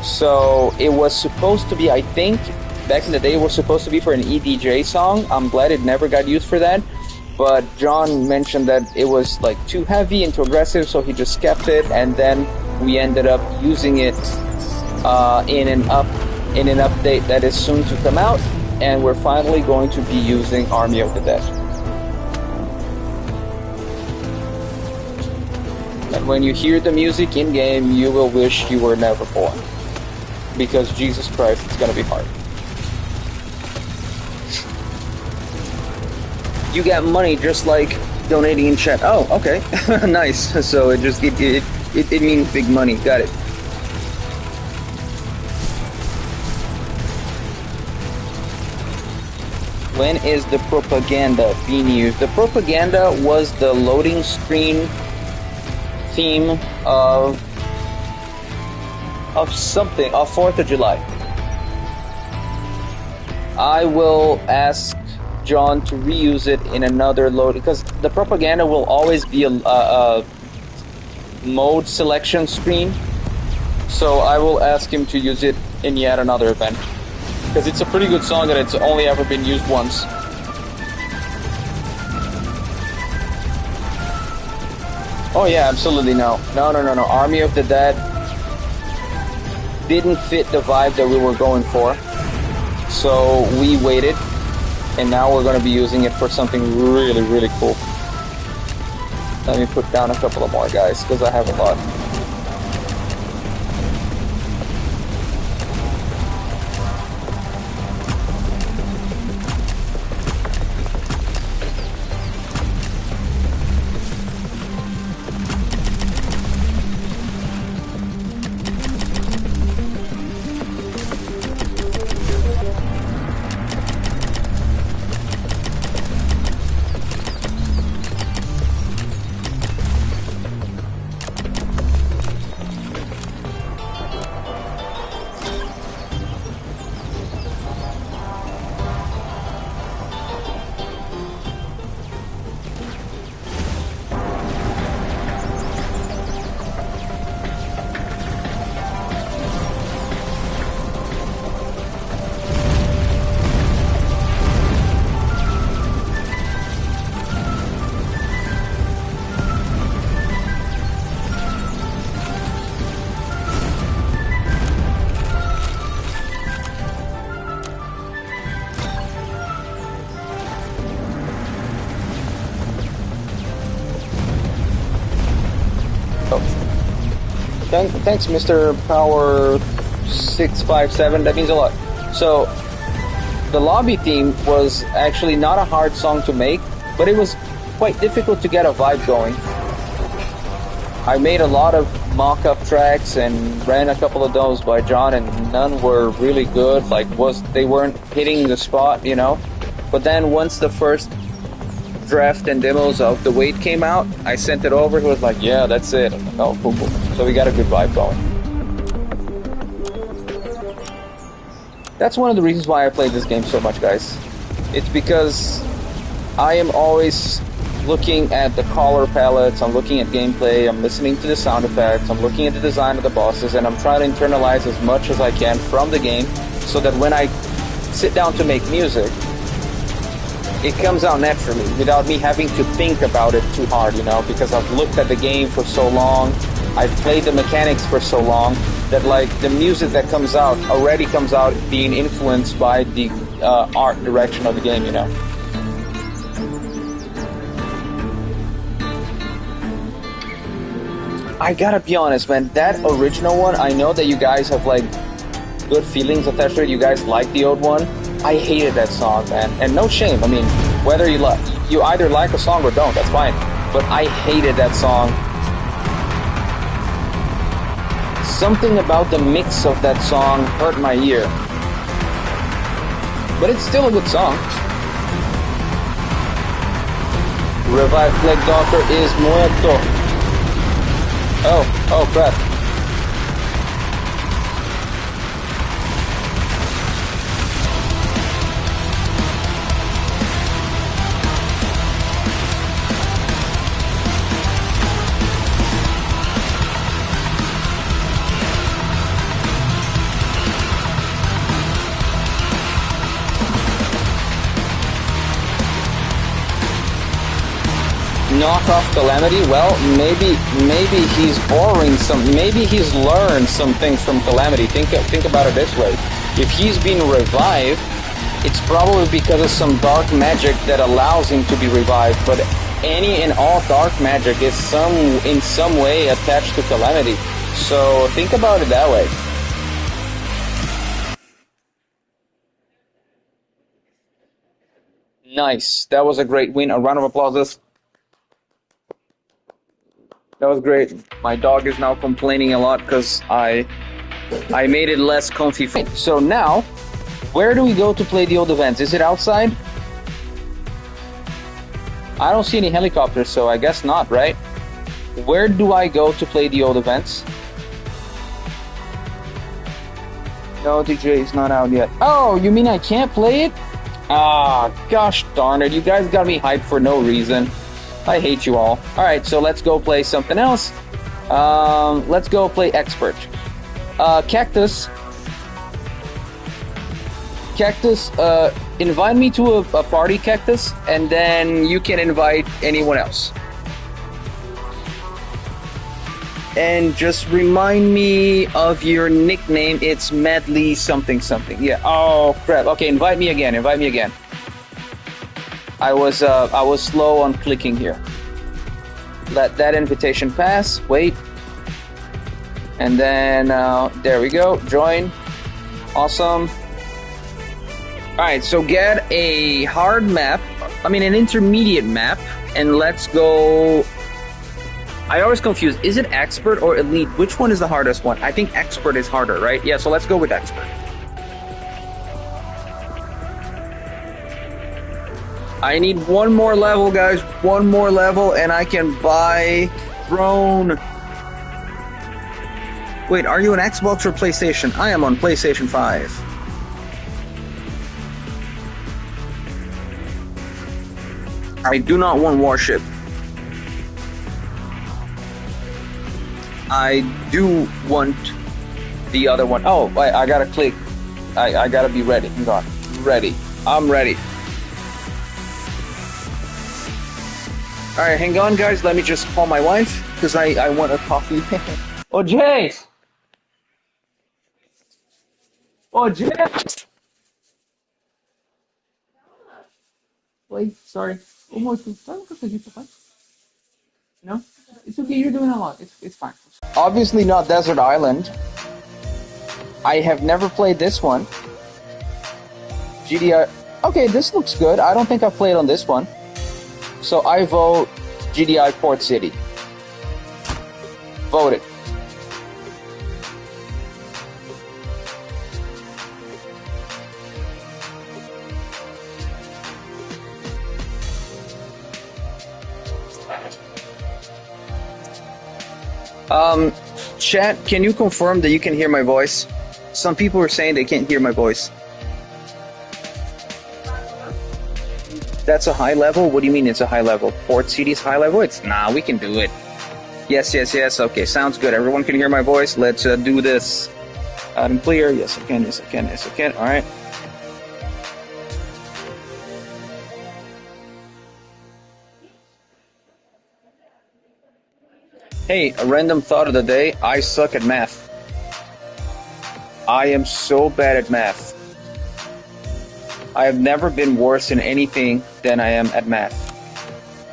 So, it was supposed to be, I think, back in the day, it was supposed to be for an EDJ song. I'm glad it never got used for that, but John mentioned that it was like too heavy and too aggressive, so he just kept it, and then we ended up using it in an update that is soon to come out. And we're finally going to be using Army of the Dead. And when you hear the music in-game, you will wish you were never born. Because Jesus Christ, it's gonna be hard. You get money just like donating in chat. Oh, okay. Nice. So it means big money. Got it. When is the propaganda being used? The propaganda was the loading screen theme of something, of 4th of July. I will ask John to reuse it in another load, because the propaganda will always be a mode selection screen. So I will ask him to use it in yet another event. Because it's a pretty good song and it's only ever been used once. Oh yeah, absolutely no. No. Army of the Dead didn't fit the vibe that we were going for. So we waited, and now we're going to be using it for something really, really cool. Let me put down a couple of more guys, because I have a lot. Thanks, Mr. Power 657. That means a lot. So, the lobby theme was actually not a hard song to make, but it was quite difficult to get a vibe going. I made a lot of mock-up tracks and ran a couple of those by John, and none were really good. They weren't hitting the spot, you know. But then once the first draft and demos of the weight came out, I sent it over. He was like, "Yeah, that's it." I'm like, "Oh, cool, cool." So we got a good vibe going. That's one of the reasons why I played this game so much, guys. It's because I am always looking at the color palettes, I'm looking at gameplay, I'm listening to the sound effects, I'm looking at the design of the bosses, and I'm trying to internalize as much as I can from the game so that when I sit down to make music, it comes out naturally without me having to think about it too hard, you know, because I've looked at the game for so long, I've played the mechanics for so long, that like the music that comes out already comes out being influenced by the art direction of the game, you know. I gotta be honest, man, that original one, I know that you guys have like good feelings attached to it, you guys like the old one. I hated that song, man, and no shame. I mean, whether you either like a song or don't, that's fine. But I hated that song. Something about the mix of that song hurt my ear. But it's still a good song. Revive Plague Doctor is muerto. Oh crap. Knock off Calamity? Well, maybe he's borrowing maybe he's learned some things from Calamity. Think about it this way. If he's been revived, it's probably because of some dark magic that allows him to be revived, but any and all dark magic is in some way attached to Calamity. So think about it that way. Nice. That was a great win. A round of applause. That was great. My dog is now complaining a lot because I made it less comfy. So now, where do we go to play the old events? Is it outside? I don't see any helicopters, so I guess not, right? Where do I go to play the old events? No, DJ is not out yet. Oh, you mean I can't play it? Ah, gosh darn it. You guys got me hyped for no reason. I hate you all. Alright, so let's go play something else. Let's go play Expert. Cactus, invite me to a party, Cactus, and then you can invite anyone else. And just remind me of your nickname. It's Medley something something. Yeah. Oh crap. Okay, invite me again. I was slow on clicking here. Let that invitation pass. Wait. And then there we go. Join. Awesome. Alright, so get a hard map. An intermediate map. And let's go. I always confuse. Is it Expert or Elite? Which one is the hardest one? I think Expert is harder, right? Yeah, so let's go with Expert. I need one more level, guys. One more level, and I can buy Throne. Wait, are you on Xbox or PlayStation? I am on PlayStation 5. I do not want Warship. I do want the other one. Oh, I gotta click. I gotta be ready. Hang on. Ready. I'm ready. Alright, hang on, guys. Let me just call my wife, because I want a coffee. Oh, Jay! Oh, Jay! Wait, sorry. Um moço, sabe o que eu pedi, papai? Não? It's okay, you're doing a lot. It's fine. Obviously not Desert Island. I have never played this one. GDI. Okay, this looks good. I don't think I've played on this one. So I vote GDI Port City. Voted. Chat, can you confirm that you can hear my voice? Some people are saying they can't hear my voice. That's a high level? What do you mean it's a high level? Port City's high level? Nah, we can do it. Yes, yes, yes. Okay, sounds good. Everyone can hear my voice. Let's do this. Loud and clear. Yes, I can. Yes, I can. Yes, I can. All right. Hey, a random thought of the day. I suck at math. I am so bad at math. I have never been worse in anything than I am at math.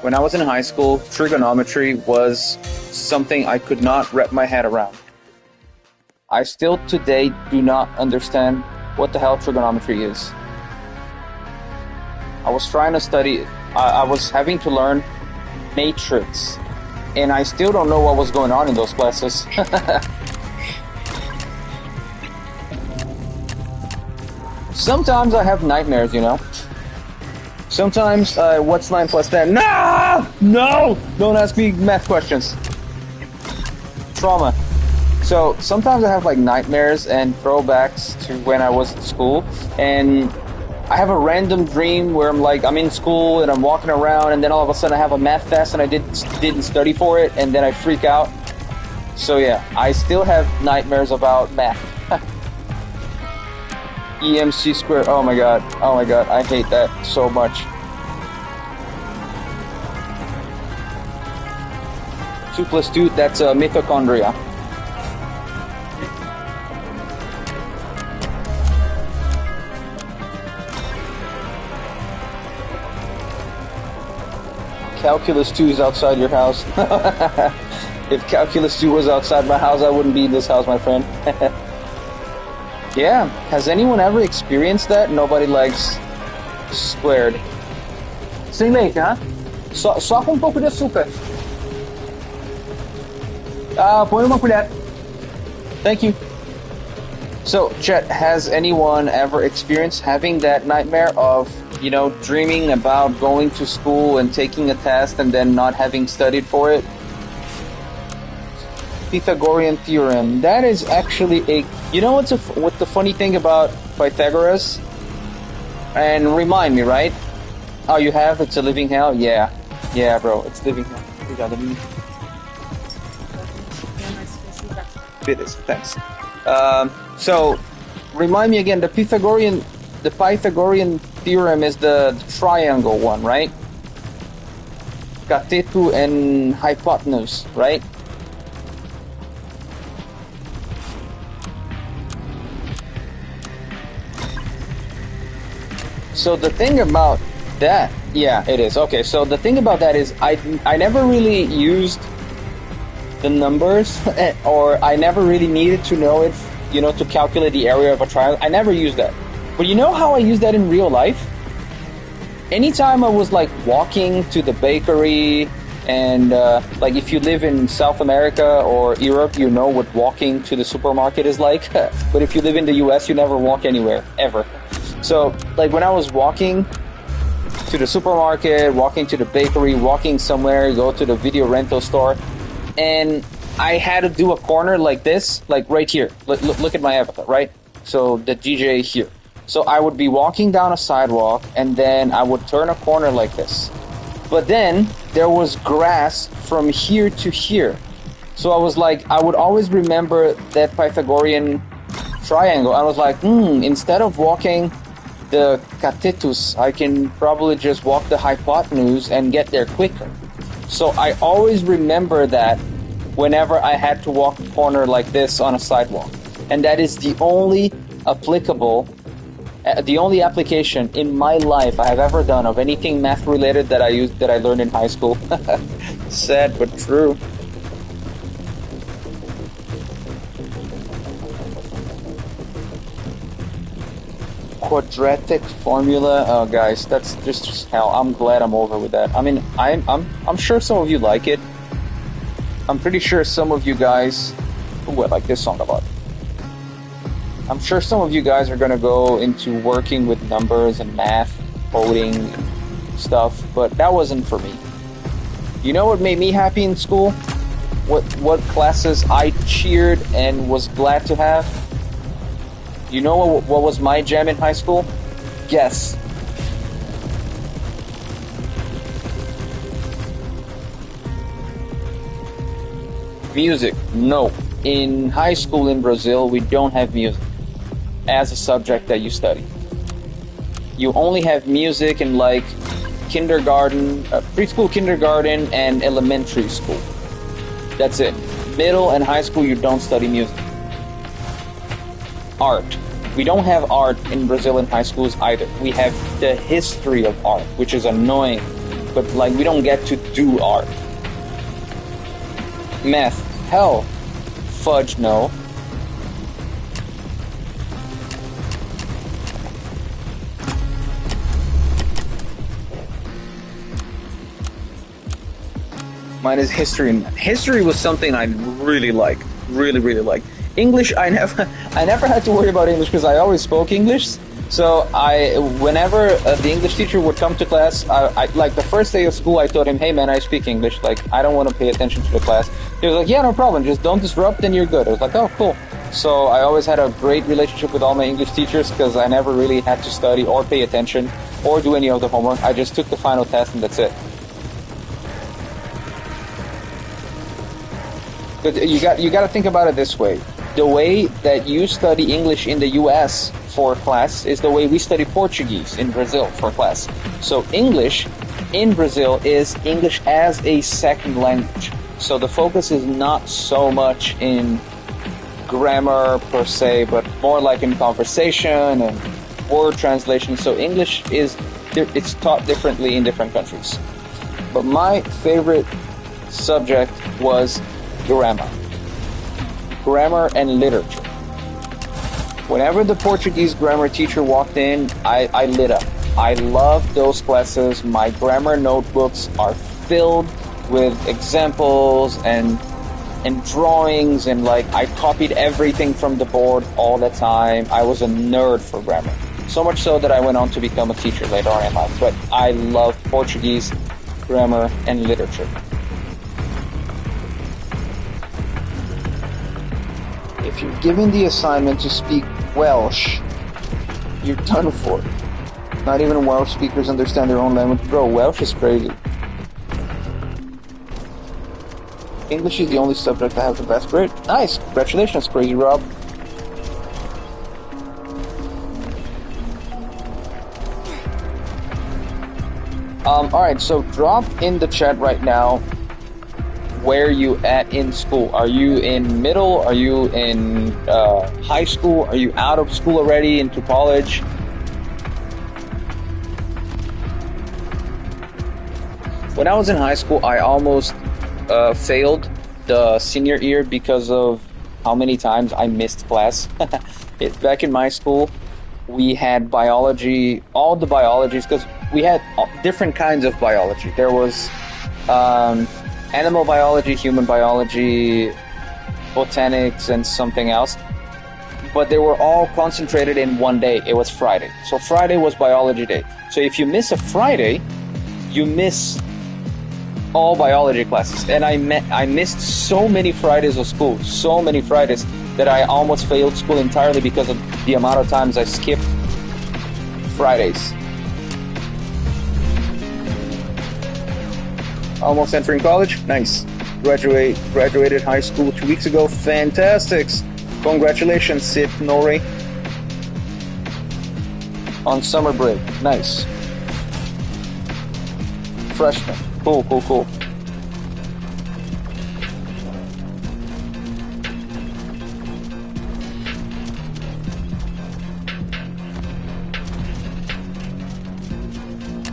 When I was in high school, trigonometry was something I could not wrap my head around. I still today do not understand what the hell trigonometry is. I was trying to study, I was having to learn matrix, and I still don't know what was going on in those classes. Sometimes I have nightmares, you know. Sometimes, what's 9 plus 10? No! No! Don't ask me math questions. Trauma. So, sometimes I have like nightmares and throwbacks to when I was in school. And I have a random dream where I'm in school and I'm walking around, and then all of a sudden I have a math test and I didn't study for it, and then I freak out. So yeah, I still have nightmares about math. EMC squared. Oh my god. Oh my god. I hate that so much. 2 plus 2, that's mitochondria. Calculus 2 is outside your house. If Calculus 2 was outside my house, I wouldn't be in this house, my friend. Yeah, has anyone ever experienced that? Nobody likes squared. Sem leite, huh? Só com pouco de açúcar. Põe uma colher. Thank you. So, Chet, has anyone ever experienced having that nightmare of, you know, dreaming about going to school and taking a test and then not having studied for it? Pythagorean theorem. That is actually a... You know what the funny thing about Pythagoras? And remind me, right? Oh, you have? It's a living hell? Yeah. Yeah, bro. It's living hell. It is. Thanks. So, remind me again, the Pythagorean theorem is the triangle one, right? Catetu and hypotenuse, right? So the thing about that, yeah, it is. Okay, so the thing about that is I never really used the numbers, or I never really needed to know it, you know, to calculate the area of a triangle. I never used that. But you know how I use that in real life? Anytime I was like walking to the bakery, and like if you live in South America or Europe, you know what walking to the supermarket is like. But if you live in the US, you never walk anywhere, ever. So, like when I was walking to the supermarket, walking to the bakery, walking somewhere, go to the video rental store, and I had to do a corner like this, like right here. Look at my avatar, right? So the DJ here. So I would be walking down a sidewalk, and then I would turn a corner like this. But then there was grass from here to here. So I was like, I would always remember that Pythagorean triangle. I was like, instead of walking the catetus, I can probably just walk the hypotenuse and get there quicker. So I always remember that whenever I had to walk a corner like this on a sidewalk. And that is the only applicable The only application in my life I have ever done of anything math related that I learned in high school. Sad but true. Quadratic formula. Oh, guys, that's just hell. I'm glad I'm over with that. I mean, I'm sure some of you like it. I'm pretty sure some of you guys. Ooh, I like this song a lot. I'm sure some of you guys are gonna go into working with numbers and math, coding, stuff, but that wasn't for me. You know what made me happy in school? What classes I cheered and was glad to have? You know what was my jam in high school? Guess. Music. No. In high school in Brazil, we don't have music as a subject that you study. You only have music in like kindergarten, preschool, kindergarten, and elementary school. That's it. Middle and high school, you don't study music. Art. We don't have art in Brazil in high schools either. We have the history of art, which is annoying, but like we don't get to do art. Math. Hell. Fudge, no. Mine is history. History was something I really liked. Really liked. English, I never had to worry about English because I always spoke English. So whenever the English teacher would come to class, I like the first day of school, I told him, "Hey man, I speak English. Like I don't want to pay attention to the class." He was like, "Yeah, no problem. Just don't disrupt, and you're good." I was like, "Oh, cool." So I always had a great relationship with all my English teachers because I never really had to study or pay attention or do any of the homework. I just took the final test and that's it. But you got to think about it this way. The way that you study English in the US for class is the way we study Portuguese in Brazil for class. So English in Brazil is English as a second language. So the focus is not so much in grammar per se, but more like in conversation and word translation. So English it's taught differently in different countries. But my favorite subject was grammar and literature. Whenever the Portuguese grammar teacher walked in, I lit up. I loved those classes. My grammar notebooks are filled with examples and drawings, and like I copied everything from the board all the time. I was a nerd for grammar. So much so that I went on to become a teacher later on in life. But I love Portuguese grammar and literature. If you're given the assignment to speak Welsh, you're done for. Not even Welsh speakers understand their own language. Bro, Welsh is crazy. English is the only subject I have the best grade. Nice! Congratulations, Crazy Rob. Alright, so drop in the chat right now where you at in school. Are you in middle? Are you in high school? Are you out of school already into college? When I was in high school, I almost failed the senior year because of how many times I missed class. Back in my school, we had biology, all the biologies, because we had different kinds of biology. There was animal biology, human biology, botanics, and something else. But they were all concentrated in one day. It was Friday. So Friday was biology day. So if you miss a Friday, you miss all biology classes. And I missed so many Fridays of school, so many Fridays, that I almost failed school entirely because of the amount of times I skipped Fridays. Almost entering college? Nice. Graduated high school 2 weeks ago. Fantastics. Congratulations, Sid Nori. On summer break. Nice. Freshman. Cool.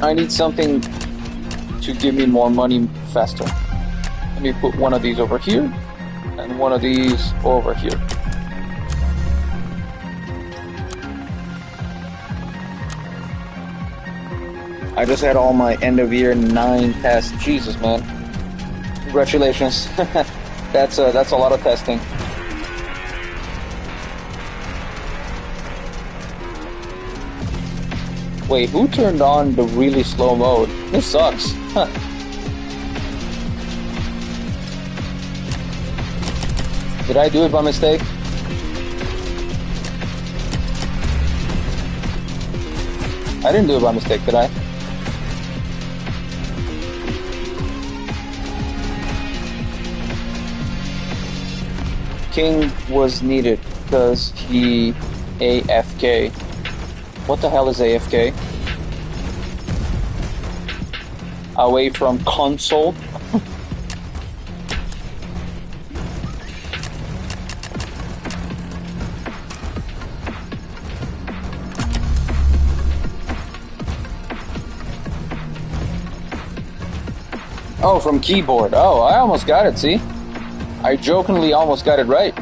I need something to give me more money faster. Let me put one of these over here and one of these over here. I just had all my end of year 9 tests. Jesus, man. Congratulations. That's a lot of testing. Wait, who turned on the really slow mode? This sucks. Huh. Did I do it by mistake? I didn't do it by mistake, did I? King was needed because he AFK. What the hell is AFK? Away from console? Oh, from keyboard. Oh, I almost got it, see? I jokingly almost got it right.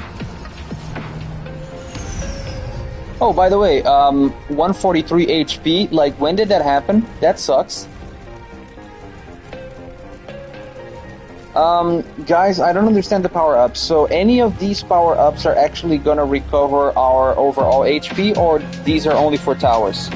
Oh, by the way, 143 HP, like, when did that happen? That sucks. Guys, I don't understand the power-ups. So any of these power-ups are actually gonna recover our overall HP, or these are only for towers?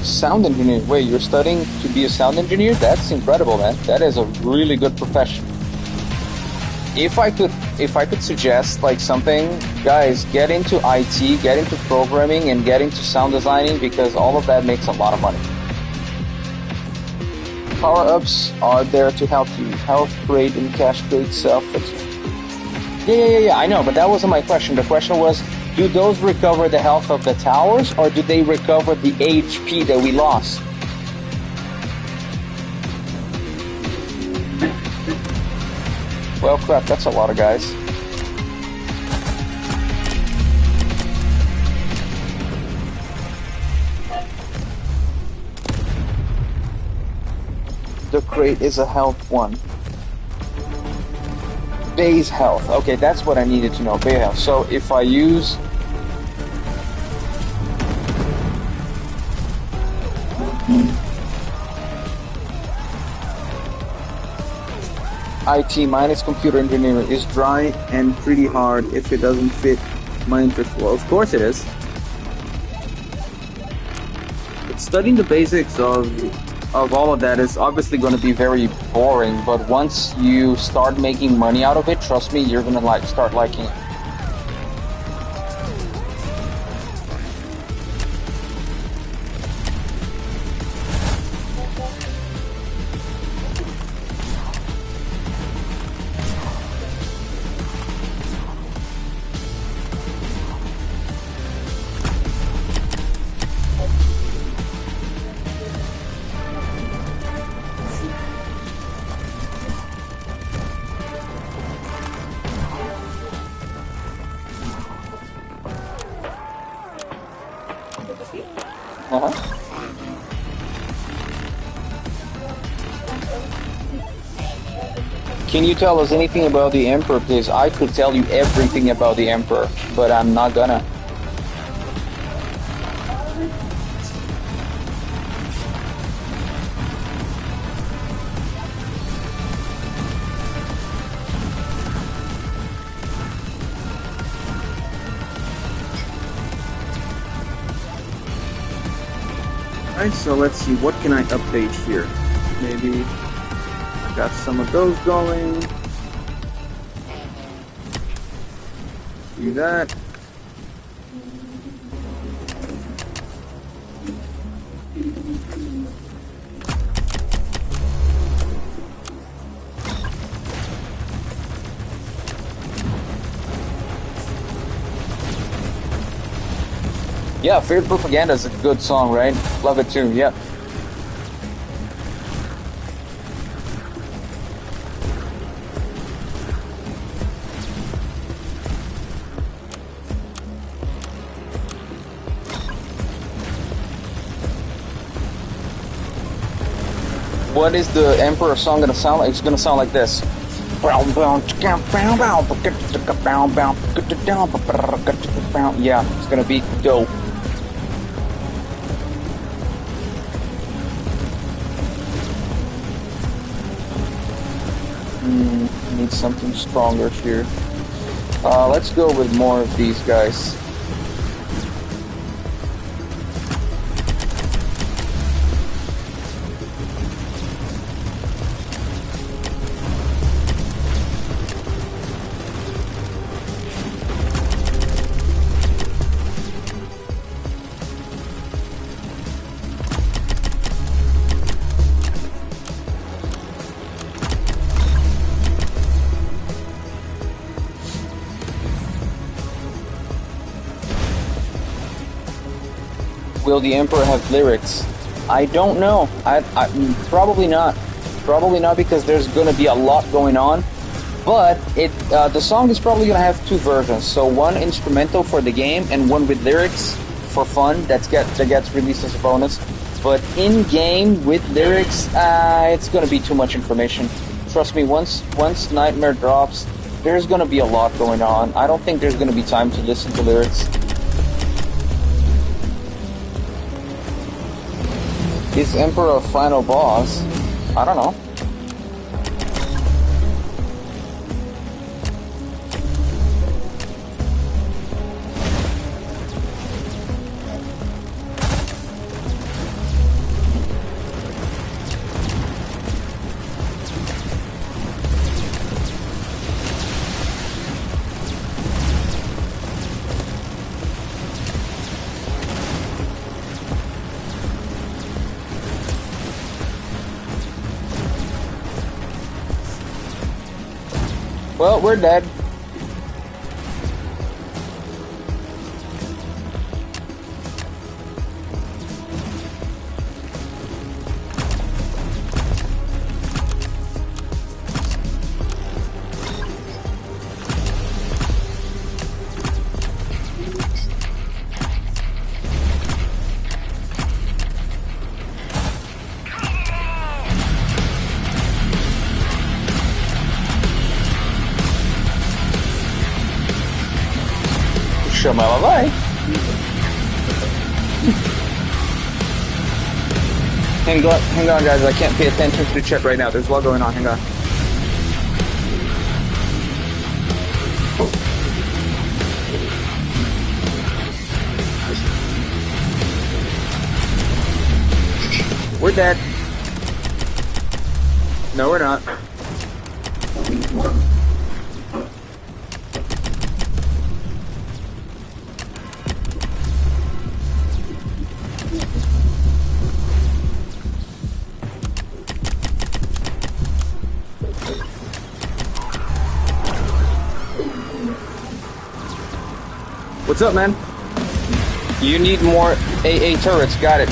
Sound engineer. Wait, you're studying to be a sound engineer? That's incredible, man. That is a really good profession. If I could suggest like something, guys, get into IT, get into programming, and get into sound designing, because all of that makes a lot of money. Power-ups are there to help you. Health, grade, and cash grade self. Yeah, I know, but that wasn't my question. The question was, do those recover the health of the towers, or do they recover the HP that we lost? Well, crap, that's a lot of guys. The crate is a health one. Base health. Okay, that's what I needed to know. Base health. So if I use IT minus computer engineering is dry and pretty hard if it doesn't fit my interest. Well, of course it is. But studying the basics of all of that is obviously going to be very boring, but once you start making money out of it, trust me, you're going to start liking it. Can you tell us anything about the Emperor, please? I could tell you everything about the Emperor, but I'm not gonna. Alright, so let's see, what can I update here? Maybe got some of those going. Do that. Yeah, Fear Propaganda is a good song, right? Love it too, yeah. What is the Emperor song gonna sound like? It's gonna sound like this. Yeah, it's gonna be dope. Need something stronger here. Let's go with more of these guys. Will the Emperor have lyrics? I don't know. I probably not. Probably not because there's gonna be a lot going on. But the song is probably gonna have two versions. So one instrumental for the game and one with lyrics for fun that gets released as a bonus. But in game with lyrics, it's gonna be too much information. Trust me. Once Nightmare drops, there's gonna be a lot going on. I don't think there's gonna be time to listen to lyrics. Is Emperor a final boss? I don't know. Well, we're dead. Bye. Hang on, guys. I can't pay attention to the chat right now. There's a lot going on. Hang on. We're dead. No, we're not. What's up, man? You need more AA turrets. Got it.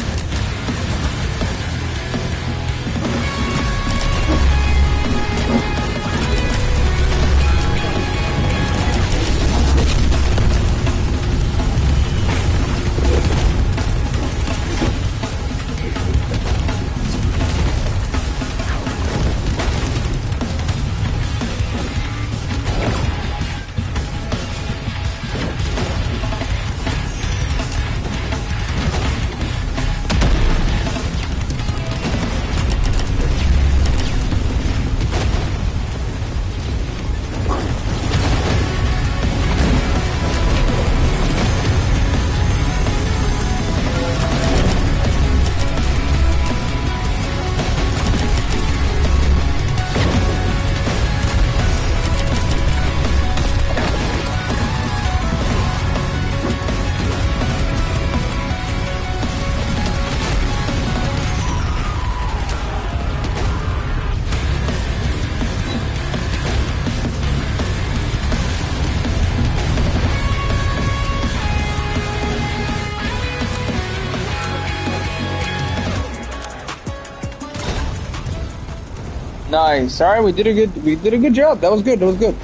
Nice. All right, we did a good job. That was good. That was good.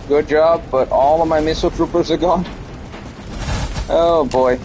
Good job, but all of my missile troopers are gone. Oh boy.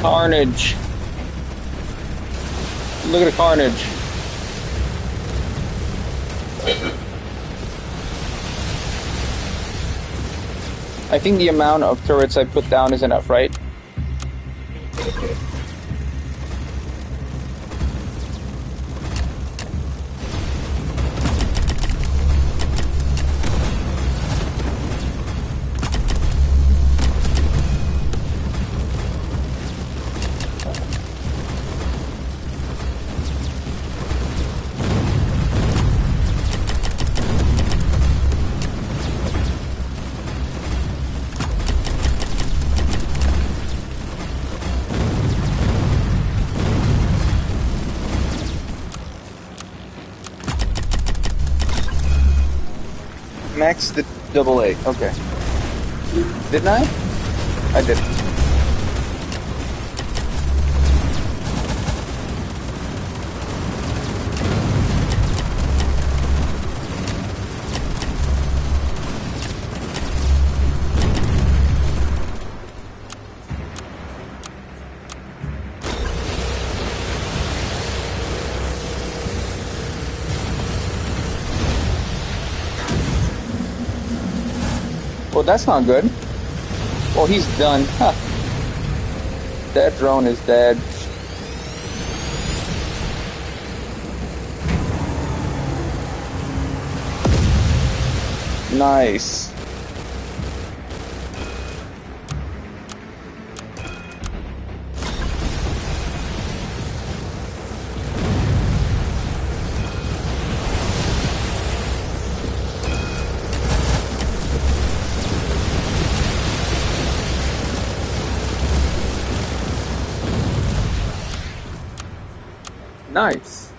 Carnage. Look at the carnage. I think the amount of turrets I put down is enough, right? Max the AA. Okay. Didn't I? I did. Well, that's not good. Well, he's done. Huh. That drone is dead. Nice. Nice.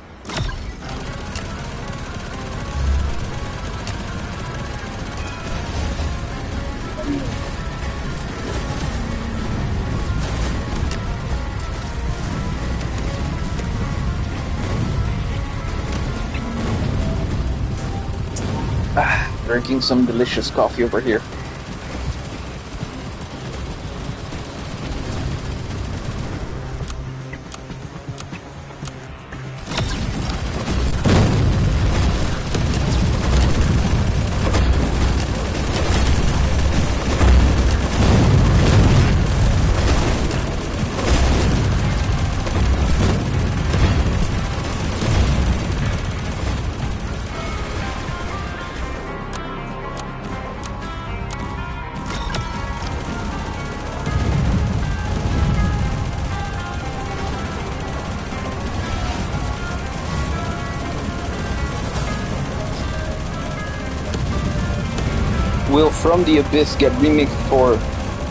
Drinking some delicious coffee over here. Will From the Abyss get remixed for...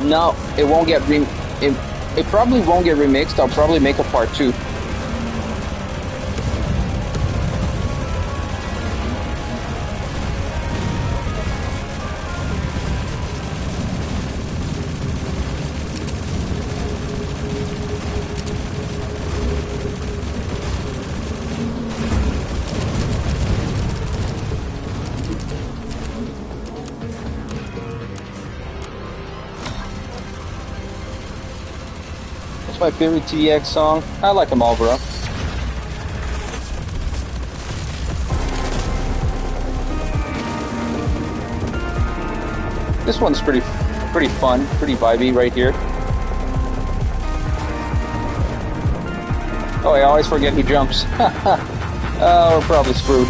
No, it won't get it probably won't get remixed. I'll probably make a part 2. My favorite TDX song. I like them all, bro. This one's pretty fun, pretty vibey right here. Oh, I always forget he jumps. Oh, we're probably screwed.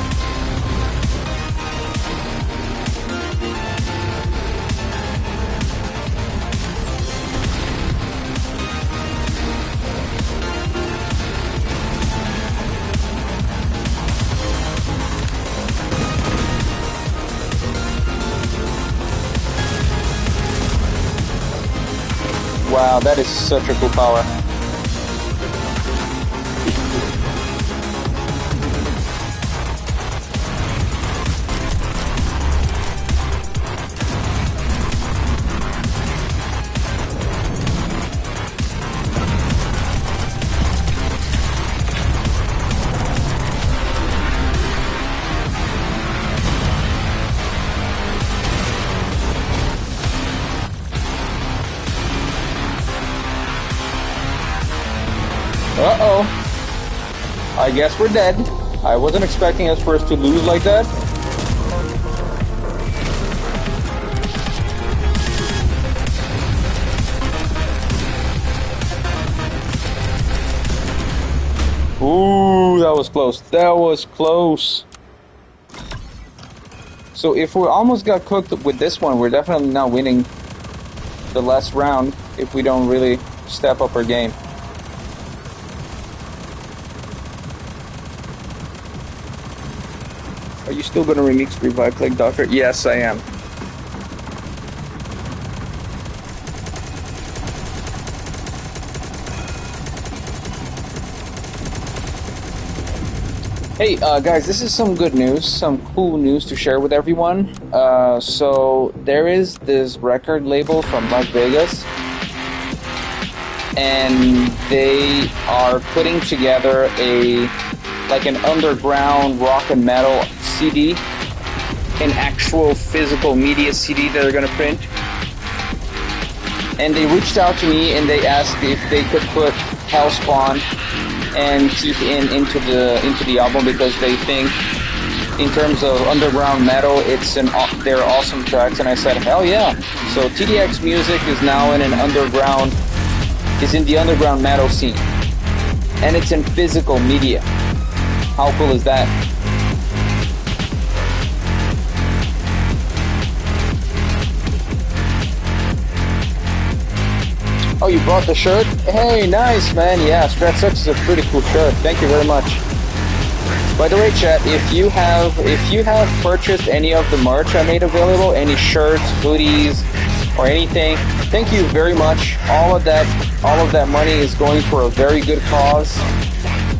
Wow, that is such a cool power. Uh-oh. I guess we're dead. I wasn't expecting us first to lose like that. Ooh, that was close. That was close. So if we almost got cooked with this one, we're definitely not winning the last round if we don't really step up our game. Are you still going to remix Revive Click Doctor? Yes, I am. Hey, guys, this is some good news, some cool news to share with everyone. So there is this record label from Las Vegas, and they are putting together an underground rock and metal CD, an actual physical media CD that they're gonna print. And they reached out to me and they asked if they could put Hellspawn and Teeth into the album because they think, in terms of underground metal, they're awesome tracks. And I said, hell yeah! So TDX music is now in the underground metal scene, and it's in physical media. How cool is that? Oh, you bought the shirt? Hey, nice, man. Yeah, Strat Sucks is a pretty cool shirt. Thank you very much. By the way, chat, if you have purchased any of the merch I made available, any shirts, hoodies, or anything, thank you very much. All of that money is going for a very good cause,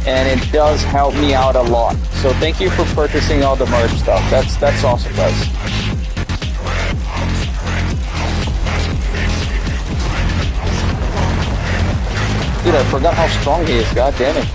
and it does help me out a lot. So thank you for purchasing all the merch stuff. That's awesome, guys. Dude, I forgot how strong he is. God damn it.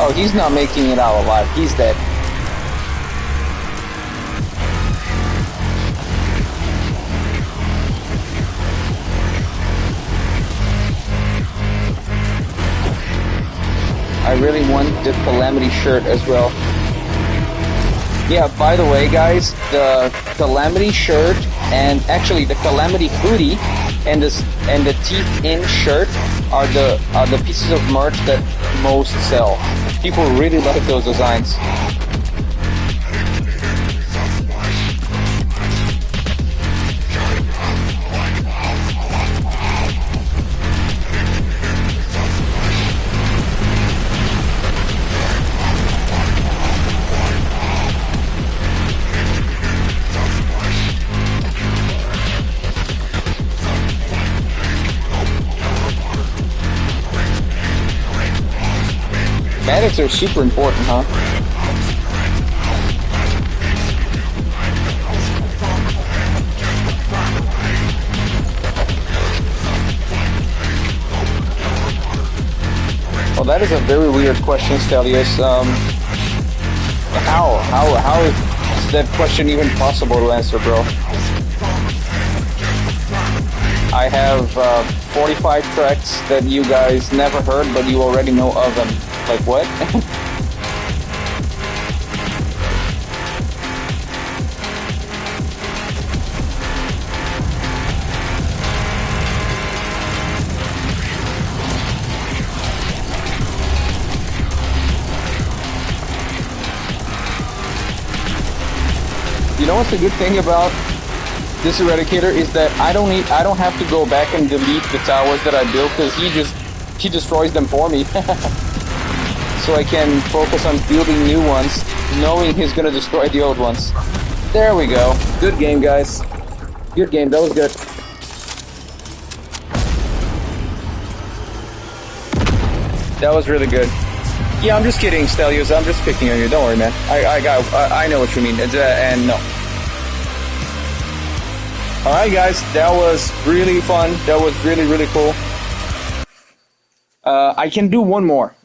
Oh, he's not making it out alive. He's dead. I really want the Calamity shirt as well. Yeah, by the way, guys, the Calamity shirt and actually the Calamity hoodie and the Teeth In shirt are the pieces of merch that most sell. People really like those designs. Medics are super important, huh? Well, that is a very weird question, Stelios. How is that question even possible to answer, bro? I have 45 tracks that you guys never heard, but you already know of them. Like what? You know what's the good thing about this Eradicator is that I don't have to go back and delete the towers that I built because he destroys them for me. So I can focus on building new ones, knowing he's gonna destroy the old ones. There we go. Good game, guys. Good game. That was good. That was really good. Yeah, I'm just kidding, Stelios. I'm just picking on you. Don't worry, man. I know what you mean. And no. All right, guys. That was really fun. That was really, really cool. I can do one more.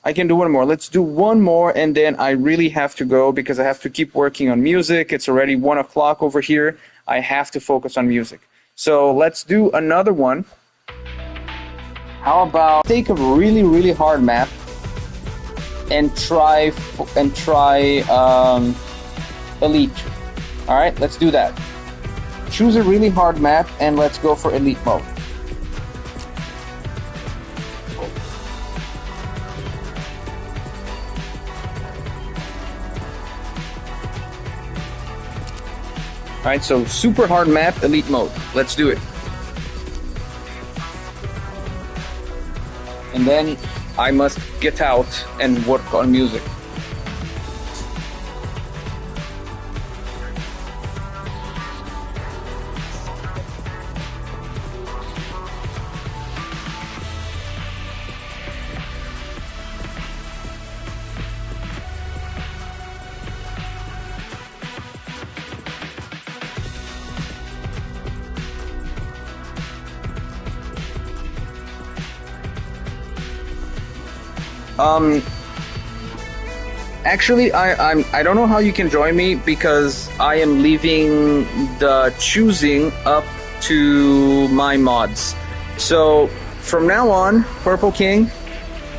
Let's do one more, and then I really have to go because I have to keep working on music. It's already 1 o'clock over here. I have to focus on music. So let's do another one. How about take a really, really hard map and try Elite. All right, let's do that. Choose a really hard map and let's go for Elite mode. All right, so super hard map, Elite mode. Let's do it. And then I must get out and work on music. Actually, I don't know how you can join me because I am leaving the choosing up to my mods. So from now on, Purple King,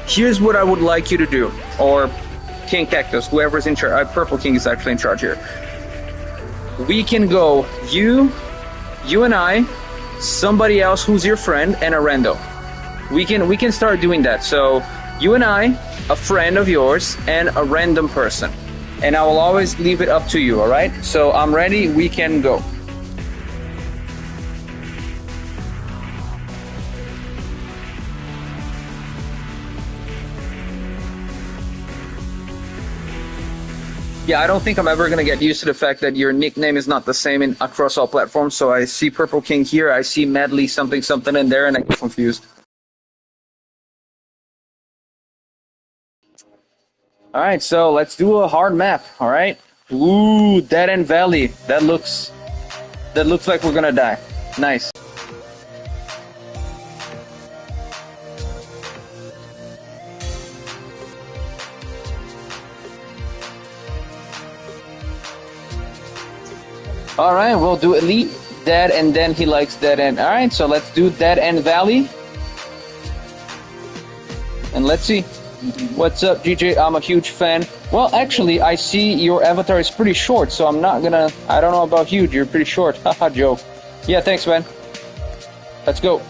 here's what I would like you to do, or King Cactus, whoever's in charge. Purple King is actually in charge here. We can go you and I, somebody else who's your friend, and a rando. We can start doing that. So you and I, a friend of yours, and a random person. And I will always leave it up to you, alright? So I'm ready, we can go. Yeah, I don't think I'm ever gonna get used to the fact that your nickname is not the same across all platforms. So I see Purple King here, I see Medley something in there, and I get confused. All right, so let's do a hard map. All right. Ooh, Dead End Valley. That looks like we're gonna die. Nice. All right, we'll do Elite, Dead, and then he likes Dead End. All right, so let's do Dead End Valley, and let's see. What's up, DJ? I'm a huge fan. Well, actually, I see your avatar is pretty short, so I'm not gonna... I don't know about huge, you're pretty short. Haha, Joe. Yeah, thanks, man. Let's go.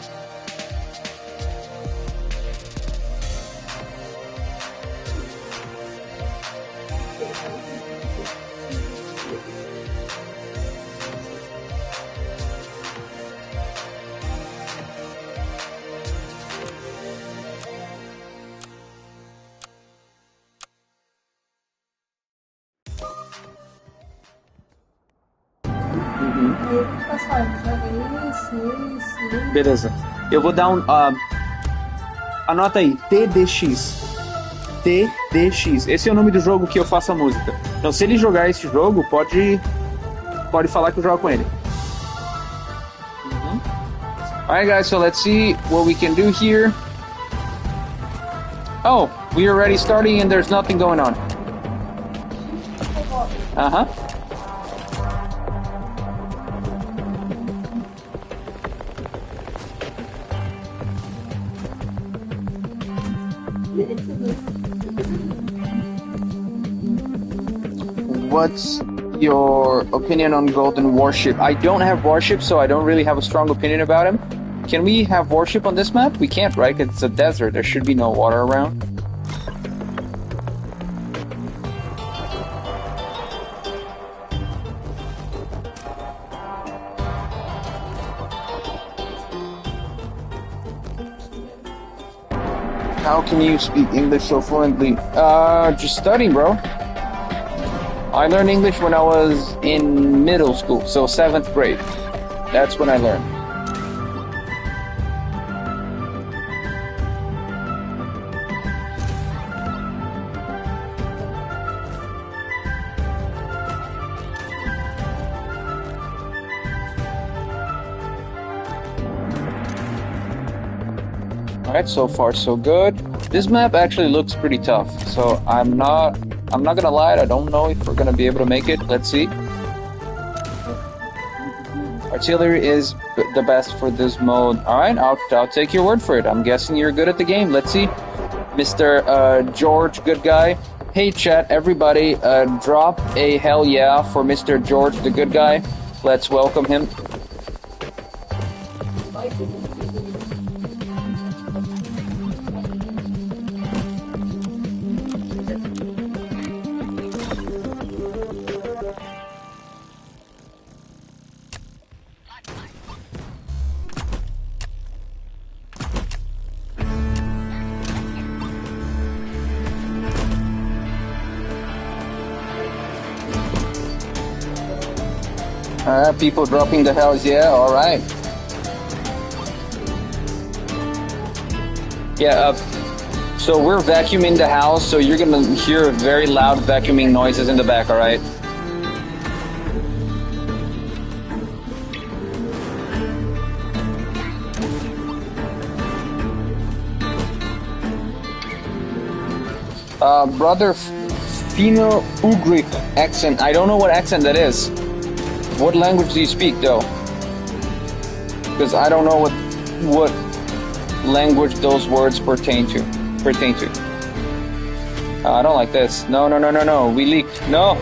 Beleza. Eu vou dar anota aí, TDX. TDX. Esse é o nome do jogo que eu faço a música. Então, se ele jogar esse jogo, pode falar que eu jogo com ele. Alright, guys, so let's see what we can do here. Oh, we are already starting and there's nothing going on. Uh-huh. What's your opinion on Golden Warship? I don't have Warship, so I don't really have a strong opinion about him. Can we have Warship on this map? We can't, right? 'Cause it's a desert. There should be no water around. How can you speak English so fluently? Just studying, bro. I learned English when I was in middle school, so 7th grade. That's when I learned. Alright, so far so good. This map actually looks pretty tough, so I'm not gonna lie, I don't know if we're gonna be able to make it. Let's see. Artillery is the best for this mode. Alright, I'll take your word for it. I'm guessing you're good at the game. Let's see. Mr. George, good guy. Hey chat, everybody, drop a hell yeah for Mr. George, the good guy. Let's welcome him. People dropping the hells, yeah, alright. Yeah, so we're vacuuming the house, so you're gonna hear very loud vacuuming noises in the back, alright? Brother Finno-Ugric accent. I don't know what accent that is. What language do you speak, though? Because I don't know what language those words pertain to. I don't like this. No. We leaked. No.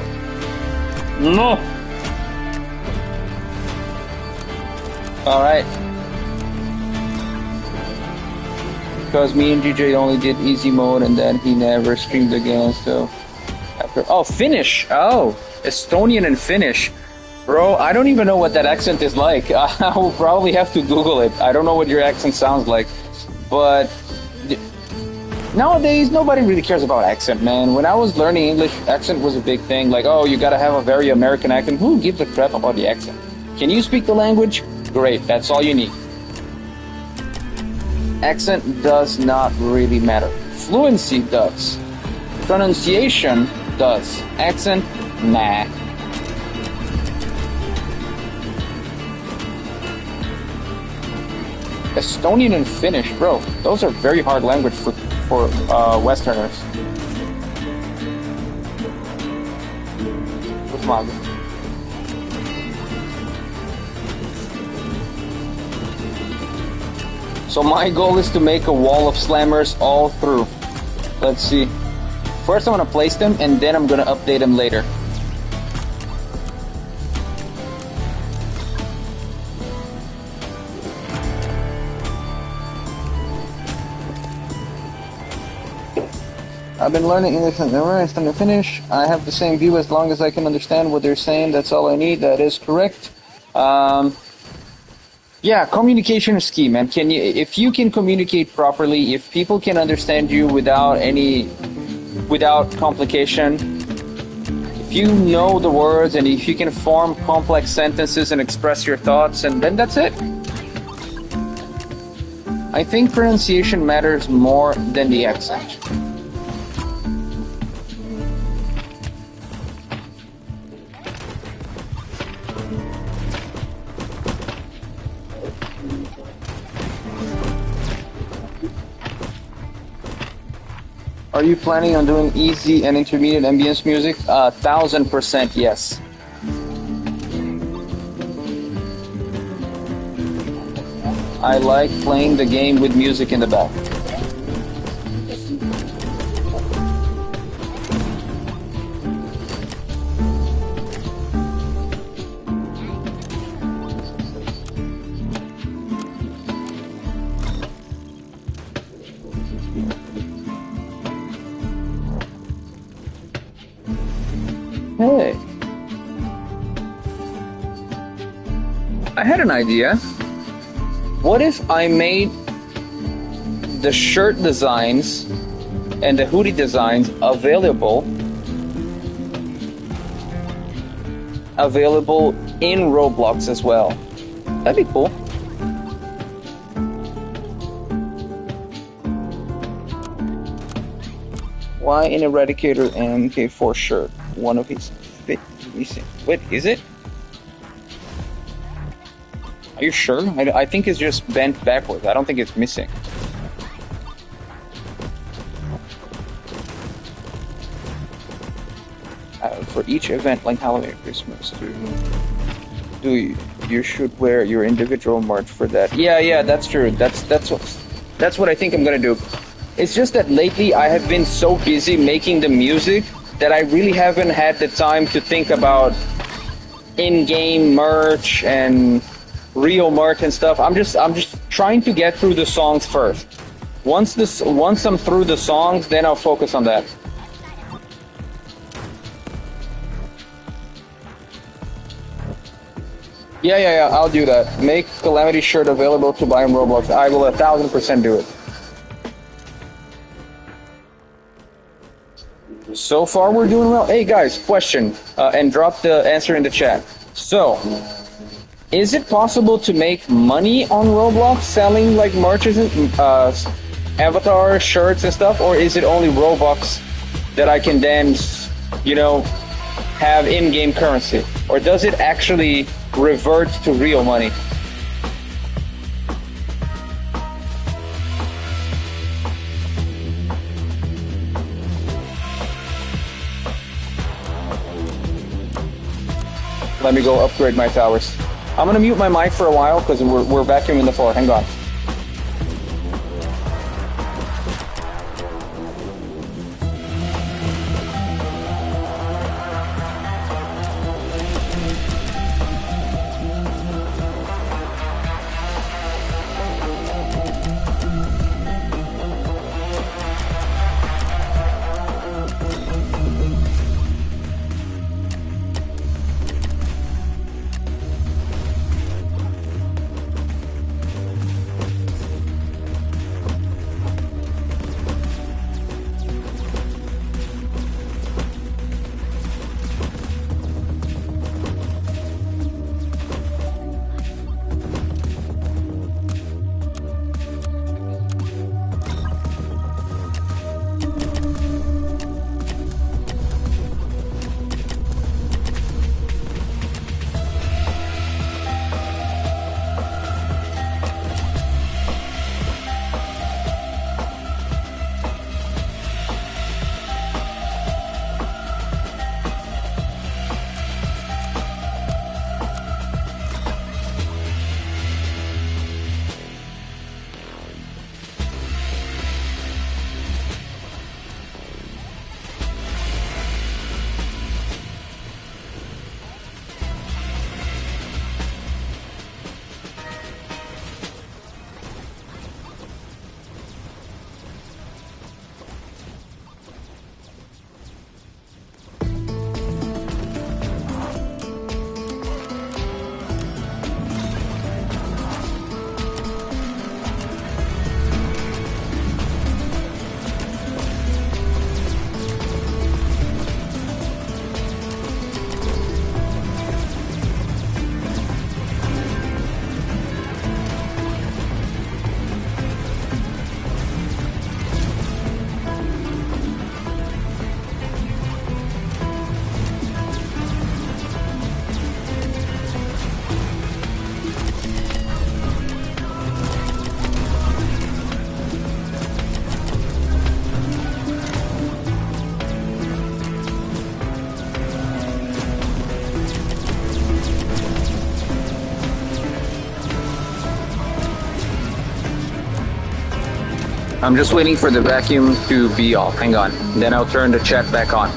All right. Because me and GJ only did easy mode, and then he never streamed again. So Finnish. Oh, Estonian and Finnish. Bro, I don't even know what that accent is like. I will probably have to Google it. I don't know what your accent sounds like. But nowadays, nobody really cares about accent, man. When I was learning English, accent was a big thing. Like, oh, you gotta have a very American accent. Who gives a crap about the accent? Can you speak the language? Great, that's all you need. Accent does not really matter. Fluency does. Pronunciation does. Accent, nah. Estonian and Finnish, bro. Those are very hard language for Westerners. What's my... So my goal is to make a wall of slammers all through. Let's see. First I'm gonna place them, and then I'm gonna update them later. I've been learning English and memorized and Finnish. I have the same view as long as I can understand what they're saying. That's all I need. That is correct. Yeah, communication is key, man. If you can communicate properly, if people can understand you without complication, if you know the words and if you can form complex sentences and express your thoughts, and then that's it. I think pronunciation matters more than the accent. Are you planning on doing easy and intermediate ambience music? 1000% yes. I like playing the game with music in the back. Hey, I had an idea. What if I made the shirt designs and the hoodie designs available in Roblox as well? That'd be cool. Why an Eradicator MK4 shirt? One of his fit missing. Wait, is it? Are you sure? I think it's just bent backwards. I don't think it's missing. For each event like Halloween or Christmas, you should wear your individual merch for that. Yeah, that's true. That's what I think I'm gonna do. It's just that lately I have been so busy making the music that I really haven't had the time to think about in-game merch and real merch and stuff. I'm just trying to get through the songs first. Once I'm through the songs, then I'll focus on that. Yeah, I'll do that. Make Calamity shirt available to buy in Roblox. I will 1000% do it. So far, we're doing well. Hey guys, question, and drop the answer in the chat. So, is it possible to make money on Roblox selling like merches and avatar shirts and stuff, or is it only Robux that I can then, have in-game currency, or does it actually revert to real money? Let me go upgrade my towers. I'm gonna mute my mic for a while because we're vacuuming the floor. Hang on. I'm just waiting for the vacuum to be off. Hang on. Then I'll turn the chat back on.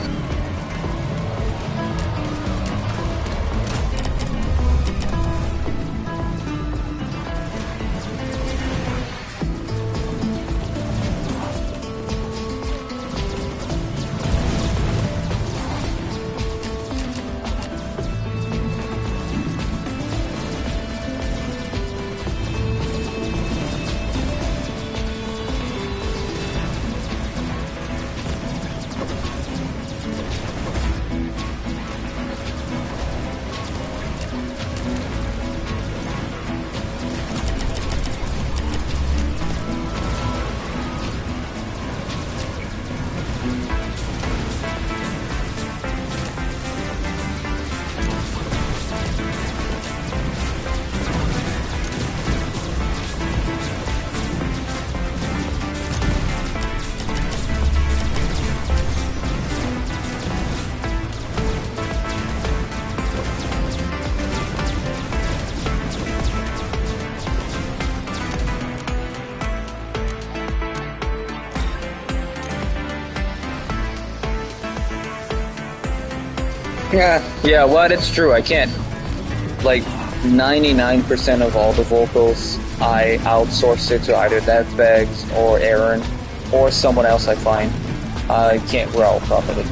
Yeah, well, it's true. I can't. Like, 99% of all the vocals, I outsource it to either Deathbags or Aaron or someone else I find. I can't growl properly.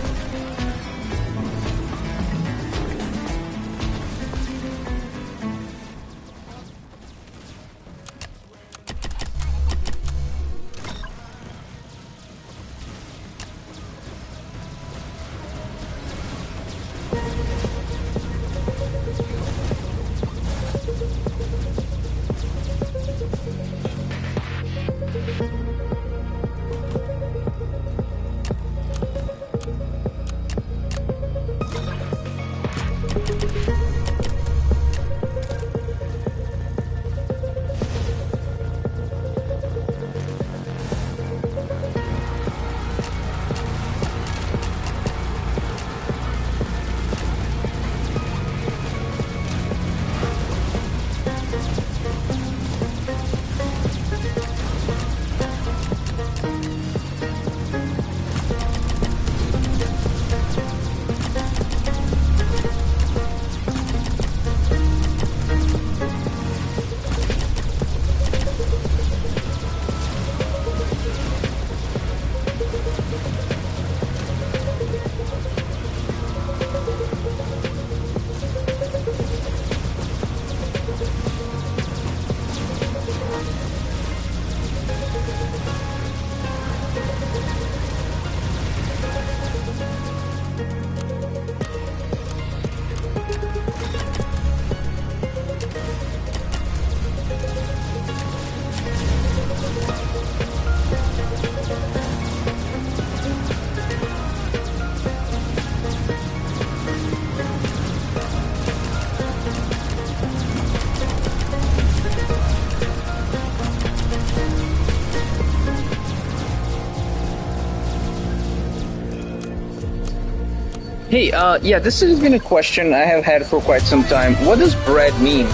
Hey, yeah, this has been a question I have had for quite some time. What does bread mean?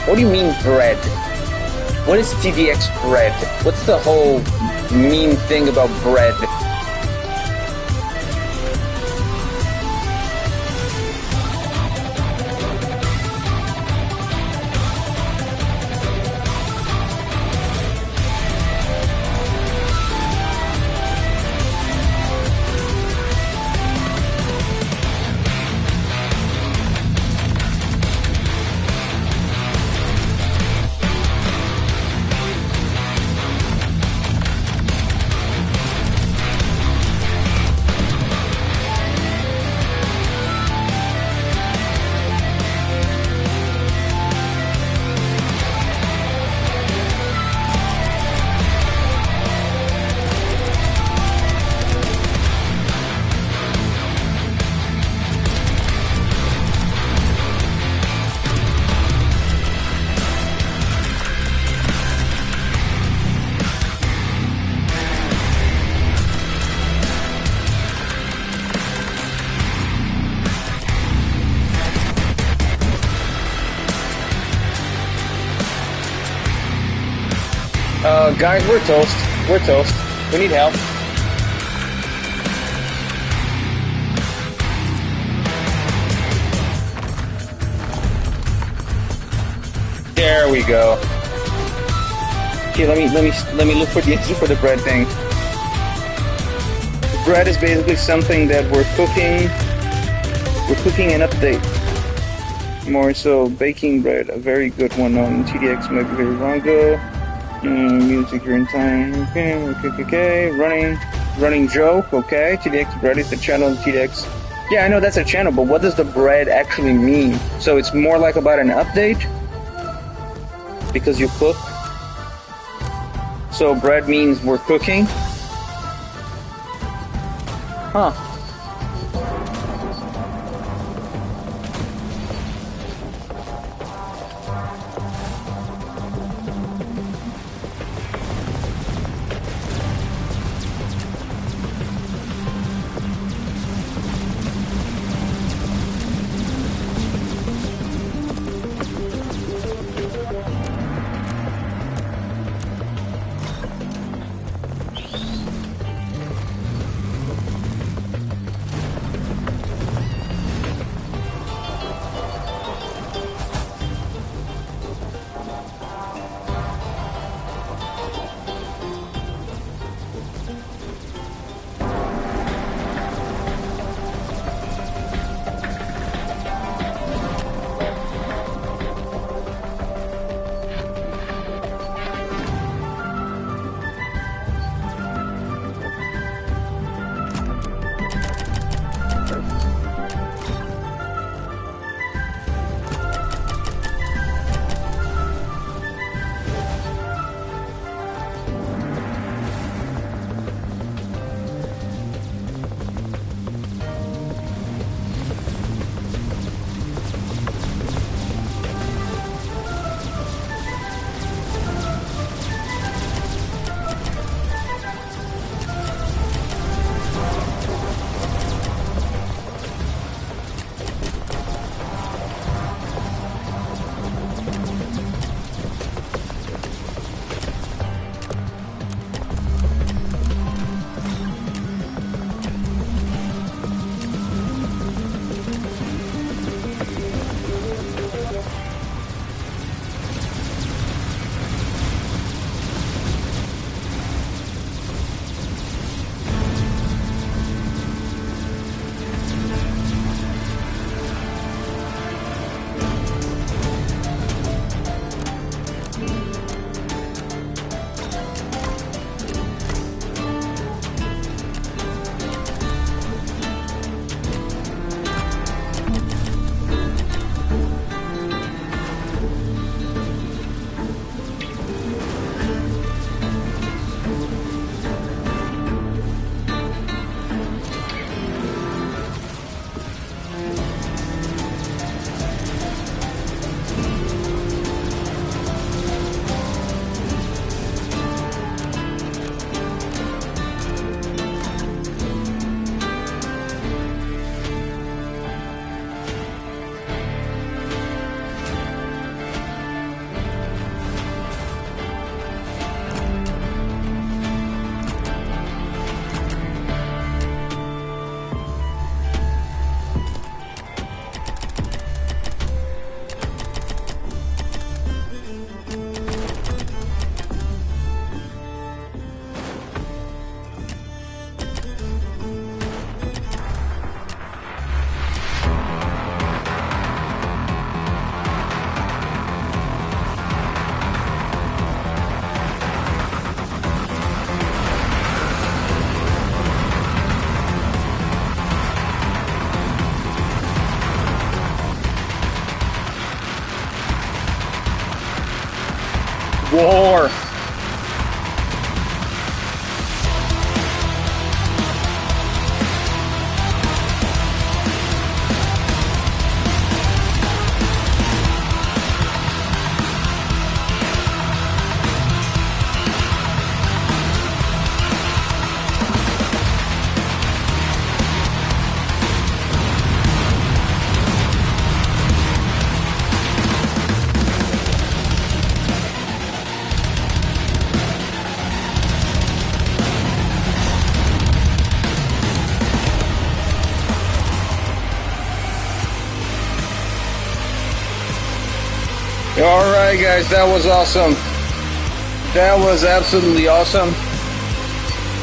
What do you mean bread? What is TDX bread? What's the whole meme thing about bread? Guys, we're toast. We're toast. We need help. There we go. Okay, let me look for the answer for the bread thing. Bread is basically something that we're cooking. We're cooking an update. More so, baking bread, a very good one on TDX might be very wrong though. Music here in time. Okay. Running joke. Okay. TDX bread is the channel of TDX. Yeah, I know that's a channel, but what does the bread actually mean? So it's more like about an update because you cook. So bread means we're cooking. Huh. war. Alright guys, that was awesome. That was absolutely awesome.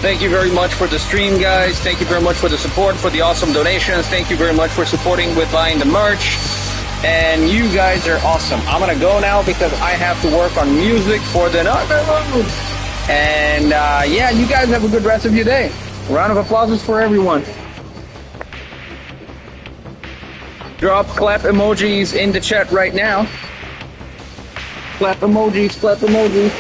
Thank you very much for the stream, guys. Thank you very much for the support, for the awesome donations. Thank you very much for supporting with buying the merch. And you guys are awesome. I'm gonna go now because I have to work on music for the road. And yeah, you guys have a good rest of your day. A round of applause for everyone. Drop clap emojis in the chat right now. Clap emojis, clap emojis.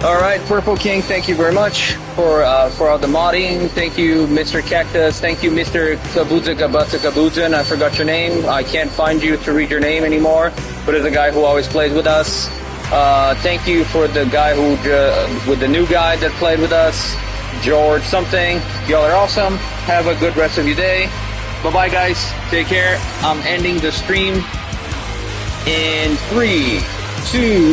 All right, Purple King, thank you very much for all the modding. Thank you, Mr. Cactus. Thank you, Mr. Kabuza Gabata Kabuzan. I forgot your name. I can't find you to read your name anymore, but it's a guy who always plays with us. Thank you for the guy who, with the new guy that played with us, George something. Y'all are awesome. Have a good rest of your day. Bye-bye, guys. Take care. I'm ending the stream in 3, 2,